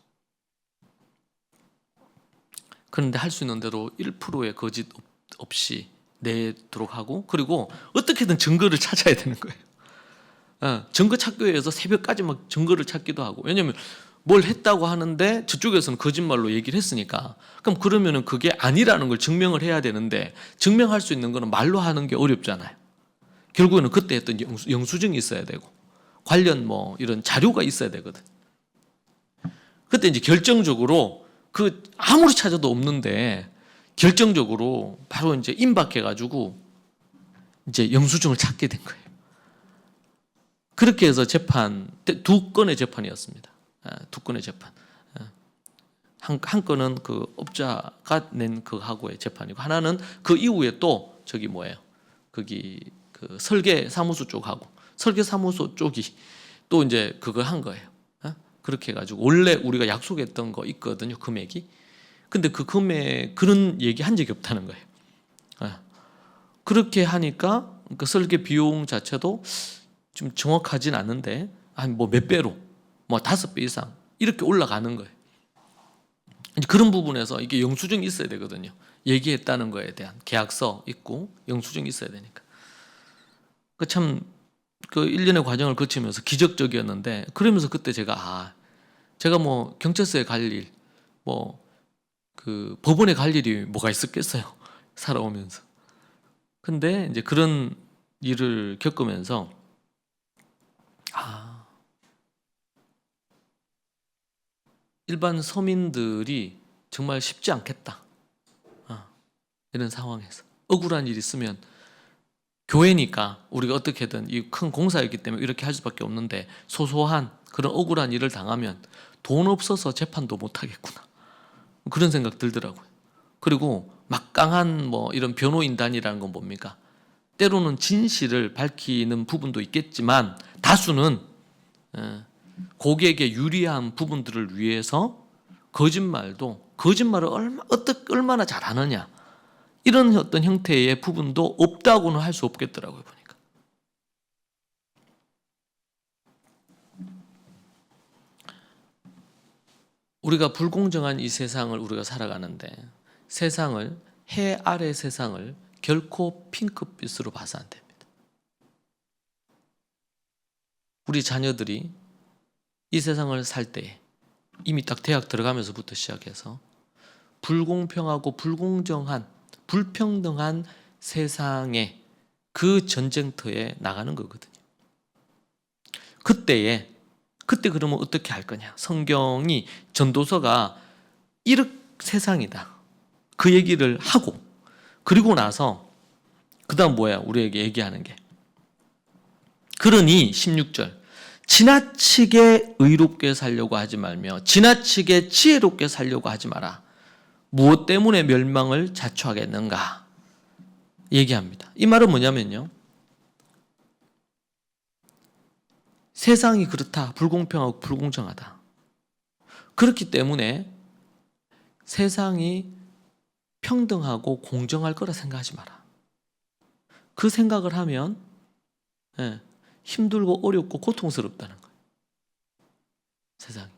그런데 할 수 있는 대로 1%의 거짓 없이 내도록 하고 그리고 어떻게든 증거를 찾아야 되는 거예요. 증거 찾기 위해서 새벽까지 막 증거를 찾기도 하고 왜냐하면 뭘 했다고 하는데 저쪽에서는 거짓말로 얘기를 했으니까 그럼 그러면은 그게 아니라는 걸 증명을 해야 되는데 증명할 수 있는 거는 말로 하는 게 어렵잖아요. 결국에는 그때 했던 영수증이 있어야 되고 관련 뭐 이런 자료가 있어야 되거든. 그때 이제 결정적으로 그 아무리 찾아도 없는데 결정적으로 바로 이제 임박해가지고 이제 영수증을 찾게 된 거예요. 그렇게 해서 재판, 2건의 재판이었습니다. 2건의 재판. 한 건은 그 업자가 낸 그하고의 재판이고 하나는 그 이후에 또 거기 그 설계 사무소 쪽하고 설계 사무소 쪽이 또 이제 그걸 한 거예요. 그렇게 해가지고 원래 우리가 약속했던 거 있거든요, 금액이. 근데 그 금액 그런 얘기 한 적이 없다는 거예요. 그렇게 하니까 그 설계 비용 자체도 좀 정확하진 않은데 한 뭐 몇 배로 뭐 5배 이상 이렇게 올라가는 거예요. 그런 부분에서 이게 영수증이 있어야 되거든요. 얘기했다는 거에 대한 계약서 있고 영수증이 있어야 되니까. 그 1년의 과정을 거치면서 기적적이었는데 그러면서 그때 제가 뭐 경찰서에 갈 일, 뭐 그 법원에 갈 일이 뭐가 있었겠어요. 살아오면서. 근데 이제 그런 일을 겪으면서 일반 서민들이 정말 쉽지 않겠다. 이런 상황에서 억울한 일이 있으면 교회니까 우리가 어떻게든 이 큰 공사였기 때문에 이렇게 할 수밖에 없는데 소소한 그런 억울한 일을 당하면 돈 없어서 재판도 못 하겠구나. 그런 생각 들더라고요. 그리고 막강한 뭐 이런 변호인단이라는 건 뭡니까? 때로는 진실을 밝히는 부분도 있겠지만 다수는 고객에 유리한 부분들을 위해서 거짓말을 얼마나 잘하느냐 이런 어떤 형태의 부분도 없다고는 할 수 없겠더라고요 보니까. 우리가 불공정한 이 세상을 우리가 살아가는데 세상을 해 아래 세상을 결코 핑크빛으로 봐서 안 됩니다. 우리 자녀들이 이 세상을 살 때 이미 딱 대학 들어가면서부터 시작해서 불공평하고 불공정한 불평등한 세상에 그 전쟁터에 나가는 거거든요. 그때 그러면 어떻게 할 거냐? 성경이 전도서가 이렇게 세상이다. 그 얘기를 하고 그리고 나서 그다음 뭐야? 우리에게 얘기하는 게. 그러니 16절 지나치게 의롭게 살려고 하지 말며 지나치게 지혜롭게 살려고 하지 마라. 무엇 때문에 멸망을 자초하겠는가? 얘기합니다. 이 말은 뭐냐면요. 세상이 그렇다. 불공평하고 불공정하다. 그렇기 때문에 세상이 평등하고 공정할 거라 생각하지 마라. 그 생각을 하면 힘들고 어렵고 고통스럽다는 거예요. 세상이.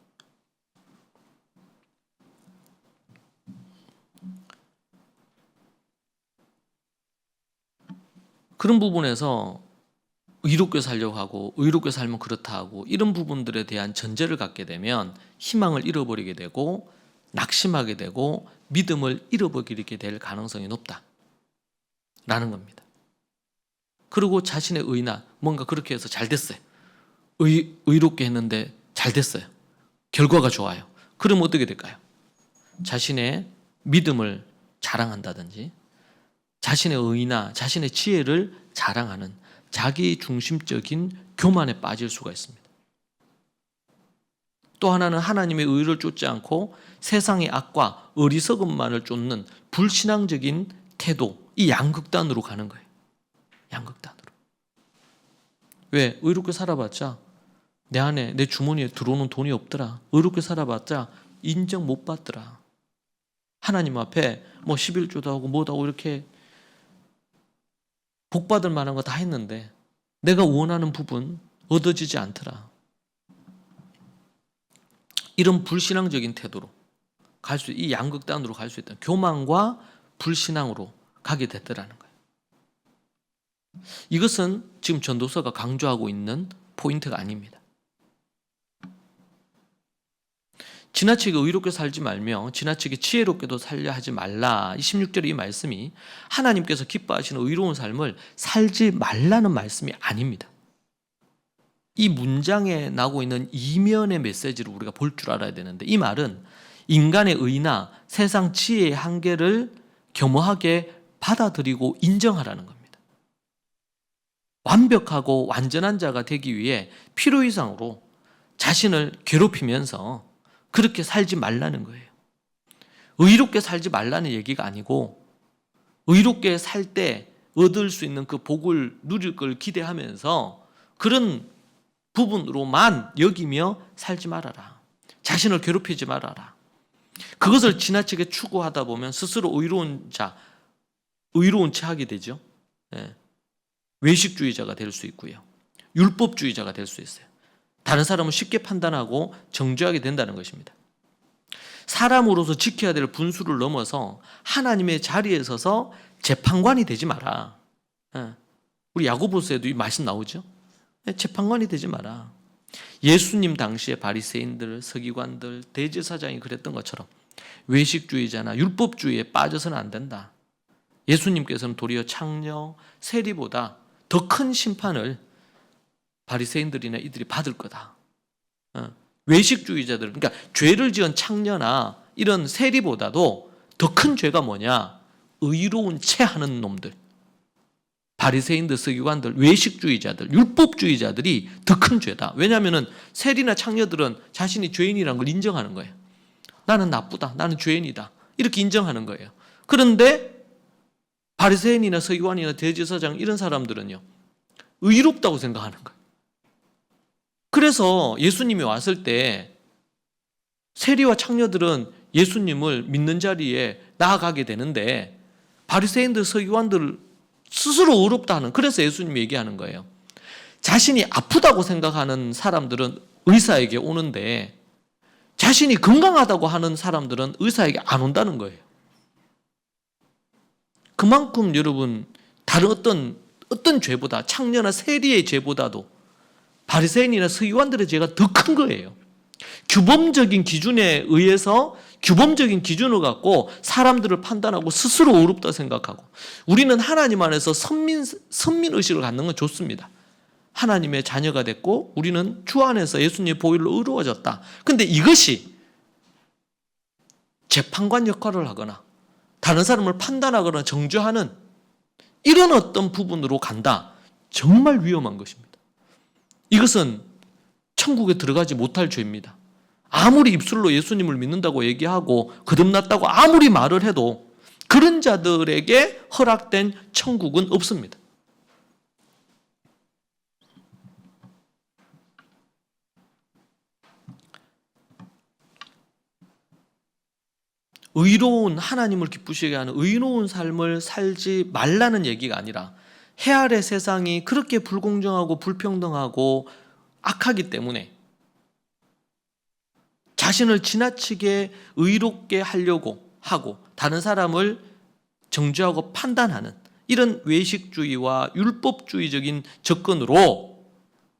그런 부분에서 의롭게 살려고 하고 의롭게 살면 그렇다 하고 이런 부분들에 대한 전제를 갖게 되면 희망을 잃어버리게 되고 낙심하게 되고 믿음을 잃어버리게 될 가능성이 높다라는 겁니다. 그리고 자신의 의나 뭔가 그렇게 해서 잘 됐어요. 의롭게 했는데 잘 됐어요. 결과가 좋아요. 그러면 어떻게 될까요? 자신의 믿음을 자랑한다든지 자신의 의나 자신의 지혜를 자랑하는 자기 중심적인 교만에 빠질 수가 있습니다. 또 하나는 하나님의 의를 쫓지 않고 세상의 악과 어리석음만을 쫓는 불신앙적인 태도, 이 양극단으로 가는 거예요. 양극단으로. 왜? 의롭게 살아봤자 내 안에 내 주머니에 들어오는 돈이 없더라. 의롭게 살아봤자 인정 못 받더라. 하나님 앞에 뭐 11조도 하고 뭐도 하고 이렇게 복받을 만한 거 다 했는데 내가 원하는 부분 얻어지지 않더라. 이런 불신앙적인 태도로 갈 수, 이 양극단으로 갈 수 있다. 교만과 불신앙으로 가게 됐더라는 거예요. 이것은 지금 전도서가 강조하고 있는 포인트가 아닙니다. 지나치게 의롭게 살지 말며 지나치게 지혜롭게도 살려 하지 말라. 16절의 이 말씀이 하나님께서 기뻐하시는 의로운 삶을 살지 말라는 말씀이 아닙니다. 이 문장에 나오고 있는 이면의 메시지를 우리가 볼 줄 알아야 되는데 이 말은 인간의 의나 세상 지혜의 한계를 겸허하게 받아들이고 인정하라는 겁니다. 완벽하고 완전한 자가 되기 위해 필요 이상으로 자신을 괴롭히면서 그렇게 살지 말라는 거예요. 의롭게 살지 말라는 얘기가 아니고 의롭게 살 때 얻을 수 있는 그 복을 누릴 걸 기대하면서 그런 부분으로만 여기며 살지 말아라. 자신을 괴롭히지 말아라. 그것을 지나치게 추구하다 보면 스스로 의로운 채 하게 되죠. 외식주의자가 될 수 있고요. 율법주의자가 될 수 있어요. 다른 사람은 쉽게 판단하고 정죄하게 된다는 것입니다. 사람으로서 지켜야 될 분수를 넘어서 하나님의 자리에 서서 재판관이 되지 마라. 우리 야고보서에도 이 말씀 나오죠. 재판관이 되지 마라. 예수님 당시에 바리새인들, 서기관들, 대제사장이 그랬던 것처럼 외식주의자나 율법주의에 빠져서는 안 된다. 예수님께서는 도리어 창녀, 세리보다 더 큰 심판을 바리새인들이나 이들이 받을 거다. 외식주의자들, 그러니까 죄를 지은 창녀나 이런 세리보다도 더 큰 죄가 뭐냐? 의로운 채 하는 놈들. 바리새인들, 서기관들, 외식주의자들, 율법주의자들이 더 큰 죄다. 왜냐하면 세리나 창녀들은 자신이 죄인이라는 걸 인정하는 거예요. 나는 나쁘다. 나는 죄인이다. 이렇게 인정하는 거예요. 그런데 바리새인이나 서기관이나 대제사장 이런 사람들은요. 의롭다고 생각하는 거예요. 그래서 예수님이 왔을 때 세리와 창녀들은 예수님을 믿는 자리에 나아가게 되는데 바리새인들, 서기관들 스스로 의롭다 하는, 그래서 예수님이 얘기하는 거예요. 자신이 아프다고 생각하는 사람들은 의사에게 오는데 자신이 건강하다고 하는 사람들은 의사에게 안 온다는 거예요. 그만큼 여러분 다른 어떤 죄보다 창녀나 세리의 죄보다도 바리새인이나 서기관들의 죄가 더 큰 거예요. 규범적인 기준에 의해서 규범적인 기준을 갖고 사람들을 판단하고 스스로 의롭다 생각하고, 우리는 하나님 안에서 선민의식을 갖는 건 좋습니다. 하나님의 자녀가 됐고 우리는 주 안에서 예수님의 보혈로 의로워졌다. 근데 이것이 재판관 역할을 하거나 다른 사람을 판단하거나 정죄하는 이런 어떤 부분으로 간다. 정말 위험한 것입니다. 이것은 천국에 들어가지 못할 죄입니다. 아무리 입술로 예수님을 믿는다고 얘기하고 거듭났다고 아무리 말을 해도 그런 자들에게 허락된 천국은 없습니다. 의로운, 하나님을 기쁘시게 하는 의로운 삶을 살지 말라는 얘기가 아니라, 해 아래 세상이 그렇게 불공정하고 불평등하고 악하기 때문에 자신을 지나치게 의롭게 하려고 하고 다른 사람을 정죄하고 판단하는 이런 외식주의와 율법주의적인 접근으로,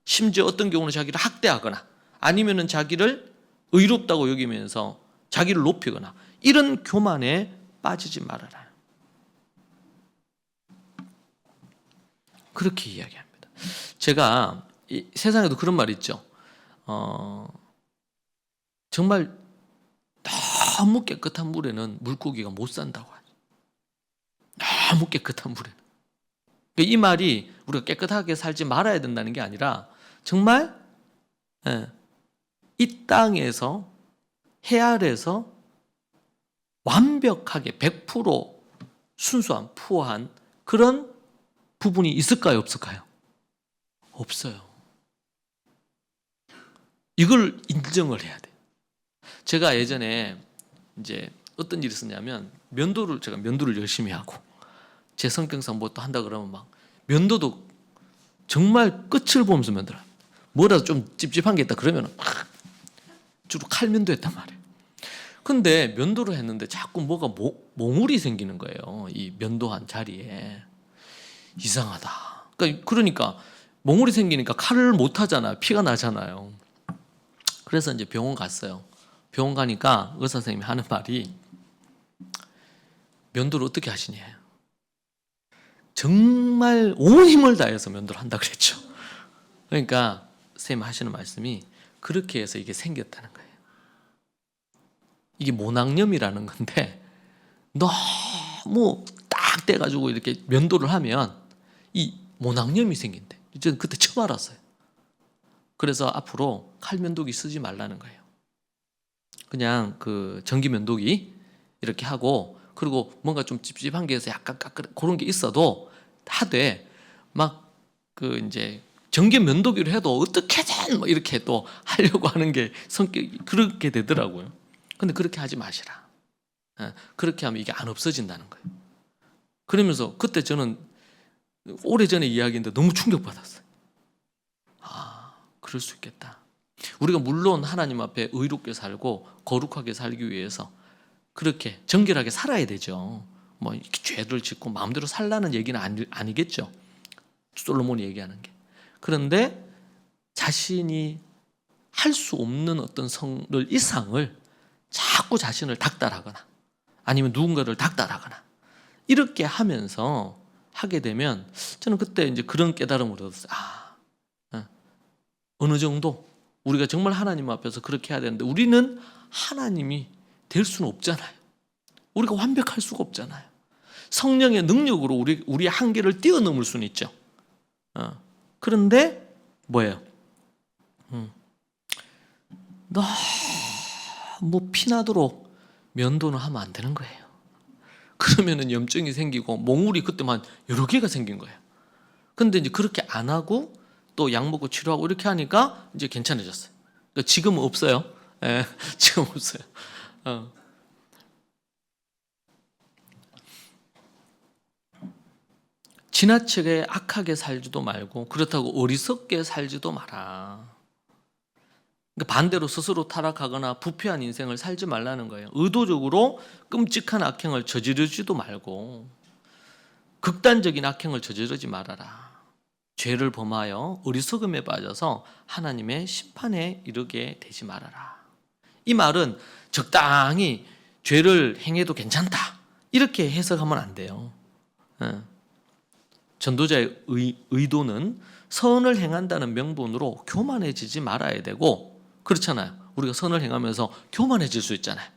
심지어 어떤 경우는 자기를 학대하거나 아니면은 자기를 의롭다고 여기면서 자기를 높이거나 이런 교만에 빠지지 말아라. 그렇게 이야기합니다. 제가 세상에도 그런 말이 있죠. 정말 너무 깨끗한 물에는 물고기가 못 산다고 하죠. 너무 깨끗한 물에는. 이 말이 우리가 깨끗하게 살지 말아야 된다는 게 아니라, 정말 이 땅에서, 해 아래에서 완벽하게 100% 순수한, 푸어한 그런 부분이 있을까요, 없을까요? 없어요. 이걸 인정을 해야 돼요. 제가 예전에 이제 어떤 일이 있었냐면, 제가 면도를 열심히 하고 제 성격상 뭐 또 한다 그러면 막 면도도 정말 끝을 보면서 면도를 합니다. 뭐라도 좀 찝찝한 게 있다 그러면 막 주로 칼면도 했단 말이에요. 근데 면도를 했는데 자꾸 뭐가 몽울이 생기는 거예요. 이 면도한 자리에. 이상하다. 그러니까 몽울이 생기니까 칼을 못 하잖아요. 피가 나잖아요. 그래서 이제 병원 갔어요. 병원 가니까 의사 선생님이 하는 말이, 면도를 어떻게 하시냐. 정말 온 힘을 다해서 면도를 한다 그랬죠. 그러니까 선생님 하시는 말씀이, 그렇게 해서 이게 생겼다는 거예요. 이게 모낭염이라는 건데 너무 딱 돼가지고 이렇게 면도를 하면 이 모낭염이 생긴대. 저는 그때 처음 알았어요. 그래서 앞으로 칼면도기 쓰지 말라는 거예요. 그냥 그 전기 면도기 이렇게 하고, 그리고 뭔가 좀 찝찝한 게 해서 약간 까끌 그런 게 있어도 하되, 막 그 이제 전기 면도기로 해도 어떻게든 뭐 이렇게 또 하려고 하는 게 성격이 그렇게 되더라고요. 근데 그렇게 하지 마시라. 그렇게 하면 이게 안 없어진다는 거예요. 그러면서 그때 저는 오래전에 이야기인데 너무 충격받았어요. 아, 그럴 수 있겠다. 우리가 물론 하나님 앞에 의롭게 살고 거룩하게 살기 위해서 그렇게 정결하게 살아야 되죠. 뭐 이렇게 죄를 짓고 마음대로 살라는 얘기는 아니겠죠. 솔로몬이 얘기하는 게. 그런데 자신이 할 수 없는 어떤 성을, 이상을 자꾸 자신을 닥달하거나 아니면 누군가를 닥달하거나 이렇게 하면서 하게 되면, 저는 그때 이제 그런 깨달음을 얻었어요. 어느 정도 우리가 정말 하나님 앞에서 그렇게 해야 되는데, 우리는 하나님이 될 수는 없잖아요. 우리가 완벽할 수가 없잖아요. 성령의 능력으로 우리의 한계를 뛰어넘을 수는 있죠. 그런데 뭐예요? 너무 피나도록 면도는 하면 안 되는 거예요. 그러면은 염증이 생기고 몽울이 그때만 여러 개가 생긴 거예요. 근데 이제 그렇게 안 하고 또 약 먹고 치료하고 이렇게 하니까 이제 괜찮아졌어요. 그러니까 지금은 없어요. 지금 없어요. 지나치게 악하게 살지도 말고, 그렇다고 어리석게 살지도 마라. 그러니까 반대로 스스로 타락하거나 부패한 인생을 살지 말라는 거예요. 의도적으로 끔찍한 악행을 저지르지도 말고, 극단적인 악행을 저지르지 말아라. 죄를 범하여 어리석음에 빠져서 하나님의 심판에 이르게 되지 말아라. 이 말은 적당히 죄를 행해도 괜찮다 이렇게 해석하면 안 돼요. 전도자의 의도는 선을 행한다는 명분으로 교만해지지 말아야 되고, 그렇잖아요. 우리가 선을 행하면서 교만해질 수 있잖아요.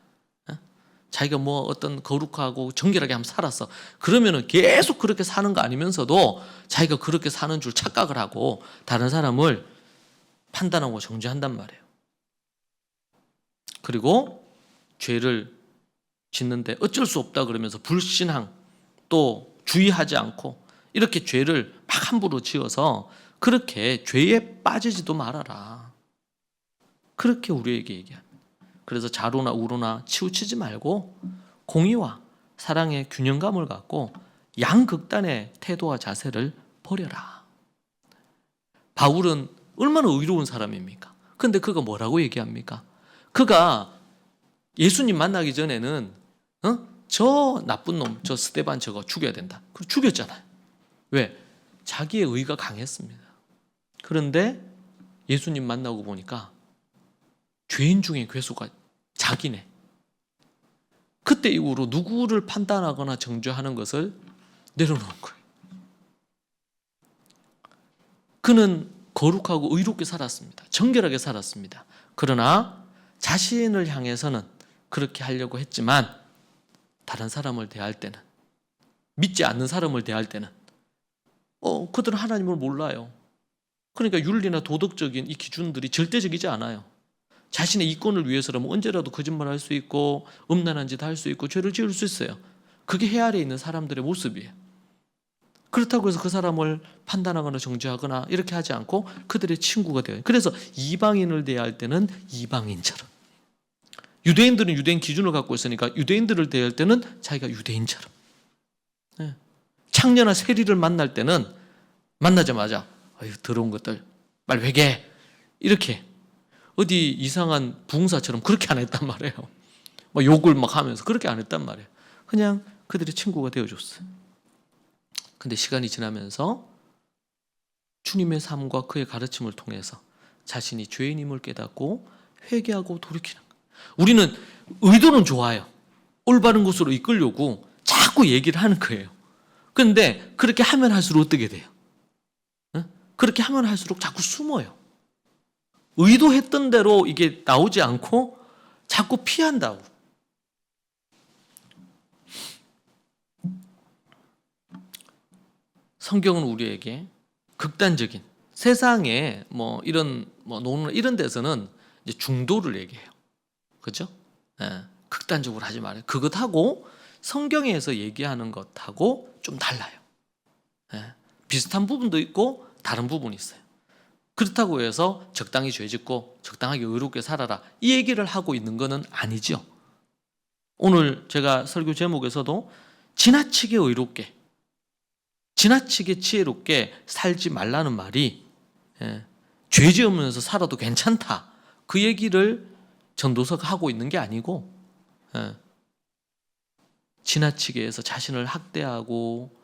자기가 뭐 어떤 거룩하고 정결하게 한번 살았어. 그러면은 계속 그렇게 사는 거 아니면서도 자기가 그렇게 사는 줄 착각을 하고 다른 사람을 판단하고 정죄한단 말이에요. 그리고 죄를 짓는데 어쩔 수 없다 그러면서 불신앙 또 주의하지 않고 이렇게 죄를 막 함부로 지어서 그렇게 죄에 빠지지도 말아라. 그렇게 우리에게 얘기합니다. 그래서 자로나 우로나 치우치지 말고 공의와 사랑의 균형감을 갖고 양극단의 태도와 자세를 버려라. 바울은 얼마나 의로운 사람입니까? 근데 그가 뭐라고 얘기합니까? 그가 예수님 만나기 전에는 저 나쁜 놈, 저 스데반 저거 죽여야 된다. 그리고 죽였잖아요. 왜? 자기의 의가 강했습니다. 그런데 예수님 만나고 보니까 죄인 중에 괴수가 자기네. 그때 이후로 누구를 판단하거나 정죄하는 것을 내려놓은 거예요. 그는 거룩하고 의롭게 살았습니다. 정결하게 살았습니다. 그러나 자신을 향해서는 그렇게 하려고 했지만 다른 사람을 대할 때는, 믿지 않는 사람을 대할 때는 그들은 하나님을 몰라요. 그러니까 윤리나 도덕적인 이 기준들이 절대적이지 않아요. 자신의 이권을 위해서라면 언제라도 거짓말할 수 있고 음란한 짓 할 수 있고 죄를 지을 수 있어요. 그게 해 아래에 있는 사람들의 모습이에요. 그렇다고 해서 그 사람을 판단하거나 정죄하거나 이렇게 하지 않고 그들의 친구가 되어요. 그래서 이방인을 대할 때는 이방인처럼, 유대인들은 유대인 기준을 갖고 있으니까 유대인들을 대할 때는 자기가 유대인처럼, 창녀나 세리를 만날 때는 만나자마자 아유 더러운 것들 빨리 회개해, 이렇게 어디 이상한 부흥사처럼 그렇게 안 했단 말이에요. 막 욕을 막 하면서 그렇게 안 했단 말이에요. 그냥 그들의 친구가 되어줬어요. 근데 시간이 지나면서 주님의 삶과 그의 가르침을 통해서 자신이 죄인임을 깨닫고 회개하고 돌이키는 거예요. 우리는 의도는 좋아요. 올바른 곳으로 이끌려고 자꾸 얘기를 하는 거예요. 그런데 그렇게 하면 할수록 어떻게 돼요? 그렇게 하면 할수록 자꾸 숨어요. 의도했던 대로 이게 나오지 않고 자꾸 피한다고. 성경은 우리에게 극단적인, 세상에 노는 이런 데서는 이제 중도를 얘기해요. 그죠? 극단적으로 하지 말아요. 그것하고 성경에서 얘기하는 것하고 좀 달라요. 비슷한 부분도 있고 다른 부분이 있어요. 그렇다고 해서 적당히 죄 짓고 적당하게 의롭게 살아라 이 얘기를 하고 있는 것은 아니죠. 오늘 제가 설교 제목에서도 지나치게 의롭게, 지나치게 지혜롭게 살지 말라는 말이 죄 지으면서 살아도 괜찮다 그 얘기를 전도서가 하고 있는 게 아니고, 지나치게 해서 자신을 학대하고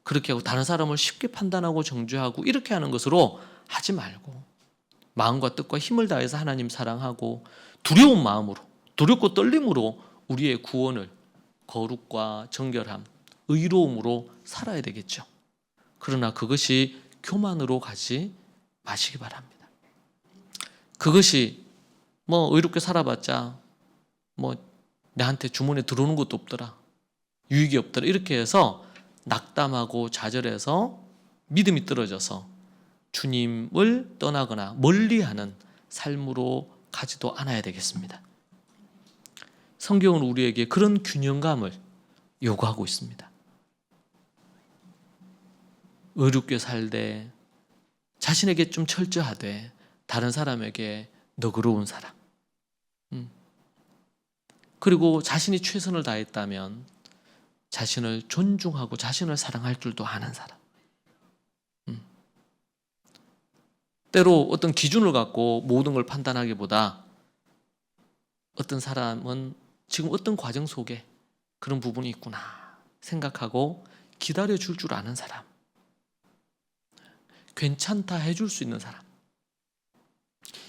그렇게 하고 다른 사람을 쉽게 판단하고 정죄하고 이렇게 하는 것으로 하지 말고 마음과 뜻과 힘을 다해서 하나님 사랑하고 두려운 마음으로, 두렵고 떨림으로 우리의 구원을 거룩과 정결함, 의로움으로 살아야 되겠죠. 그러나 그것이 교만으로 가지 마시기 바랍니다. 그것이 의롭게 살아봤자 내한테 주머니에 들어오는 것도 없더라, 유익이 없더라 이렇게 해서 낙담하고 좌절해서 믿음이 떨어져서 주님을 떠나거나 멀리하는 삶으로 가지도 않아야 되겠습니다. 성경은 우리에게 그런 균형감을 요구하고 있습니다. 의롭게 살되 자신에게 좀 철저하되 다른 사람에게 너그러운 사람, 그리고 자신이 최선을 다했다면 자신을 존중하고 자신을 사랑할 줄도 아는 사람. 때로 어떤 기준을 갖고 모든 걸 판단하기보다 어떤 사람은 지금 어떤 과정 속에 그런 부분이 있구나 생각하고 기다려줄 줄 아는 사람, 괜찮다 해줄 수 있는 사람.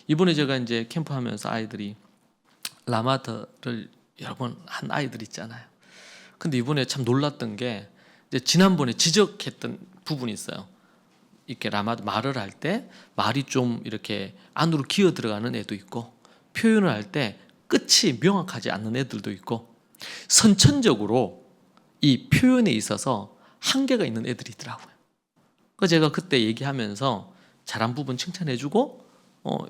이번에 제가 이제 캠프하면서 아이들이 라마다를 여러 번 한 아이들 있잖아요. 근데 이번에 참 놀랐던 게 이제 지난번에 지적했던 부분이 있어요. 이렇게 라마다 말을 할 때 말이 좀 이렇게 안으로 기어 들어가는 애도 있고 표현을 할 때 끝이 명확하지 않는 애들도 있고 선천적으로 이 표현에 있어서 한계가 있는 애들이 있더라고요. 그래서 제가 그때 얘기하면서 잘한 부분 칭찬해주고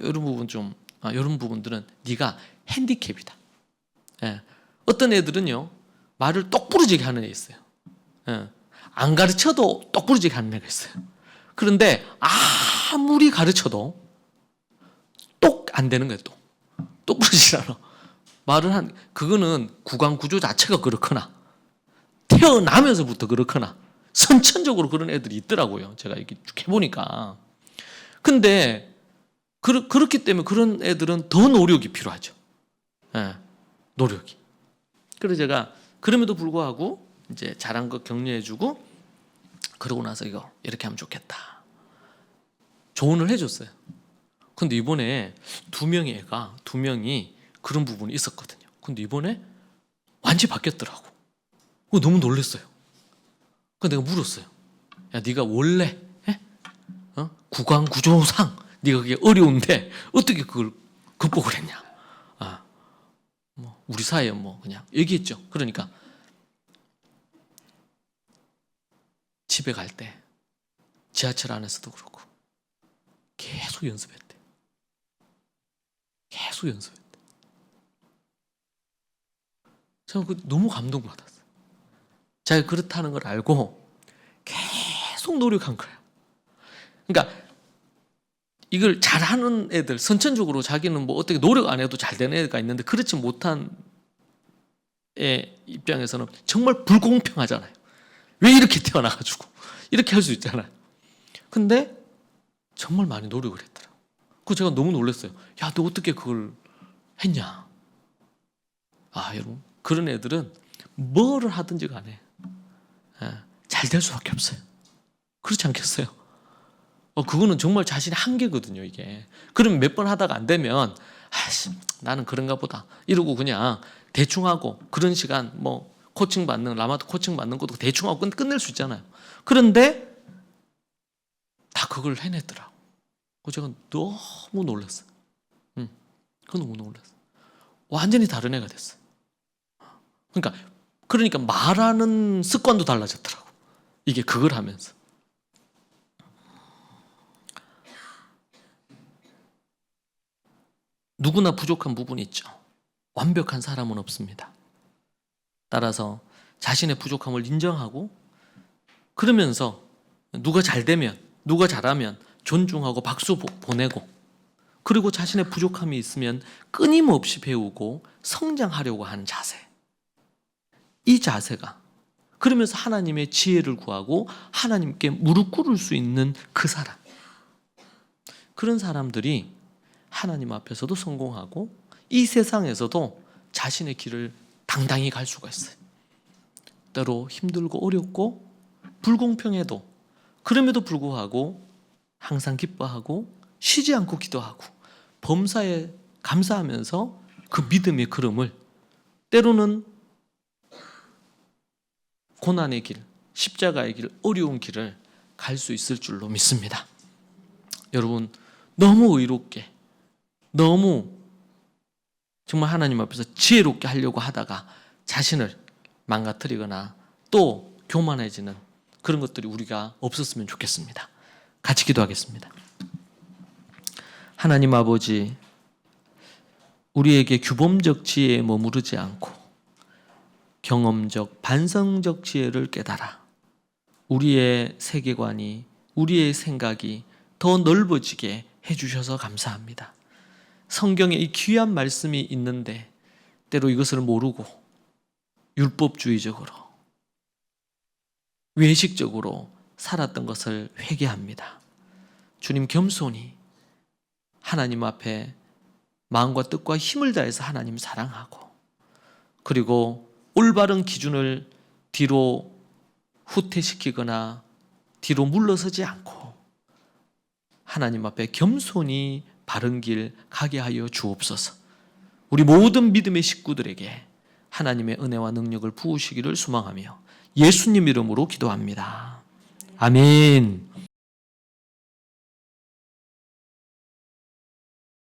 이런 부분 좀 이런 부분들은 네가 핸디캡이다. 예. 어떤 애들은요 말을 똑부러지게 하는 애 있어요. 예. 안 가르쳐도 똑부러지게 하는 애가 있어요. 그런데 아무리 가르쳐도 똑 안 되는 거예요. 똑부러지지 않아. 말을 한 그거는 구강 구조 자체가 그렇거나 태어나면서부터 그렇거나 선천적으로 그런 애들이 있더라고요. 제가 이렇게 쭉 해보니까. 근데 그렇기 때문에 그런 애들은 더 노력이 필요하죠. 예, 노력이. 그래서 제가 그럼에도 불구하고 이제 잘한 거 격려해주고 그러고 나서 이거 이렇게 하면 좋겠다. 조언을 해줬어요. 근데 이번에 두 명이 그런 부분이 있었거든요. 근데 이번에 완전히 바뀌었더라고. 너무 놀랐어요. 그래서 내가 물었어요. 야, 네가 원래 구강 구조상 네가 그게 어려운데 어떻게 그걸 극복을 했냐? 뭐 우리 사이에 뭐 그냥 얘기했죠. 그러니까 집에 갈 때 지하철 안에서도 그렇고 계속 연습했대. 계속 연습했대. 제가 너무 감동받았어요. 자기가 그렇다는 걸 알고 계속 노력한 거야. 그러니까 이걸 잘하는 애들, 선천적으로 자기는 뭐 어떻게 노력 안 해도 잘 되는 애가 있는데 그렇지 못한 애 입장에서는 정말 불공평하잖아요. 왜 이렇게 태어나가지고 이렇게 할 수 있잖아요. 근데 정말 많이 노력을 했더라고요. 그래서 제가 너무 놀랐어요. 야, 너 어떻게 그걸 했냐? 여러분, 그런 애들은 뭐를 하든지 간에 잘 될 수밖에 없어요. 그렇지 않겠어요? 그거는 정말 자신의 한계거든요, 이게. 그럼 몇 번 하다가 안 되면, 나는 그런가 보다. 이러고 그냥 대충 하고, 그런 시간, 뭐, 라마도 코칭 받는 것도 대충 하고 끝낼 수 있잖아요. 그런데, 다 그걸 해냈더라고. 제가 너무 놀랐어요. 그거 너무 놀랐어요. 완전히 다른 애가 됐어요. 그러니까 말하는 습관도 달라졌더라고. 이게 그걸 하면서. 누구나 부족한 부분이 있죠. 완벽한 사람은 없습니다. 따라서 자신의 부족함을 인정하고 그러면서 누가 잘 되면, 누가 잘하면 존중하고 박수 보내고 그리고 자신의 부족함이 있으면 끊임없이 배우고 성장하려고 하는 자세. 이 자세가 그러면서 하나님의 지혜를 구하고 하나님께 무릎 꿇을 수 있는 그 사람. 그런 사람들이 하나님 앞에서도 성공하고 이 세상에서도 자신의 길을 당당히 갈 수가 있어요. 때로 힘들고 어렵고 불공평해도 그럼에도 불구하고 항상 기뻐하고 쉬지 않고 기도하고 범사에 감사하면서 그 믿음의 걸음을 때로는 고난의 길, 십자가의 길, 어려운 길을 갈 수 있을 줄로 믿습니다. 여러분, 너무 의롭게 너무 정말 하나님 앞에서 지혜롭게 하려고 하다가 자신을 망가뜨리거나 또 교만해지는 그런 것들이 우리가 없었으면 좋겠습니다. 같이 기도하겠습니다. 하나님 아버지, 우리에게 규범적 지혜에 머무르지 않고 경험적, 반성적 지혜를 깨달아 우리의 세계관이, 우리의 생각이 더 넓어지게 해주셔서 감사합니다. 성경에 이 귀한 말씀이 있는데 때로 이것을 모르고 율법주의적으로 외식적으로 살았던 것을 회개합니다. 주님, 겸손히 하나님 앞에 마음과 뜻과 힘을 다해서 하나님 사랑하고 그리고 올바른 기준을 뒤로 후퇴시키거나 뒤로 물러서지 않고 하나님 앞에 겸손히 바른 길 가게 하여 주옵소서. 우리 모든 믿음의 식구들에게 하나님의 은혜와 능력을 부으시기를 소망하며 예수님 이름으로 기도합니다. 아멘.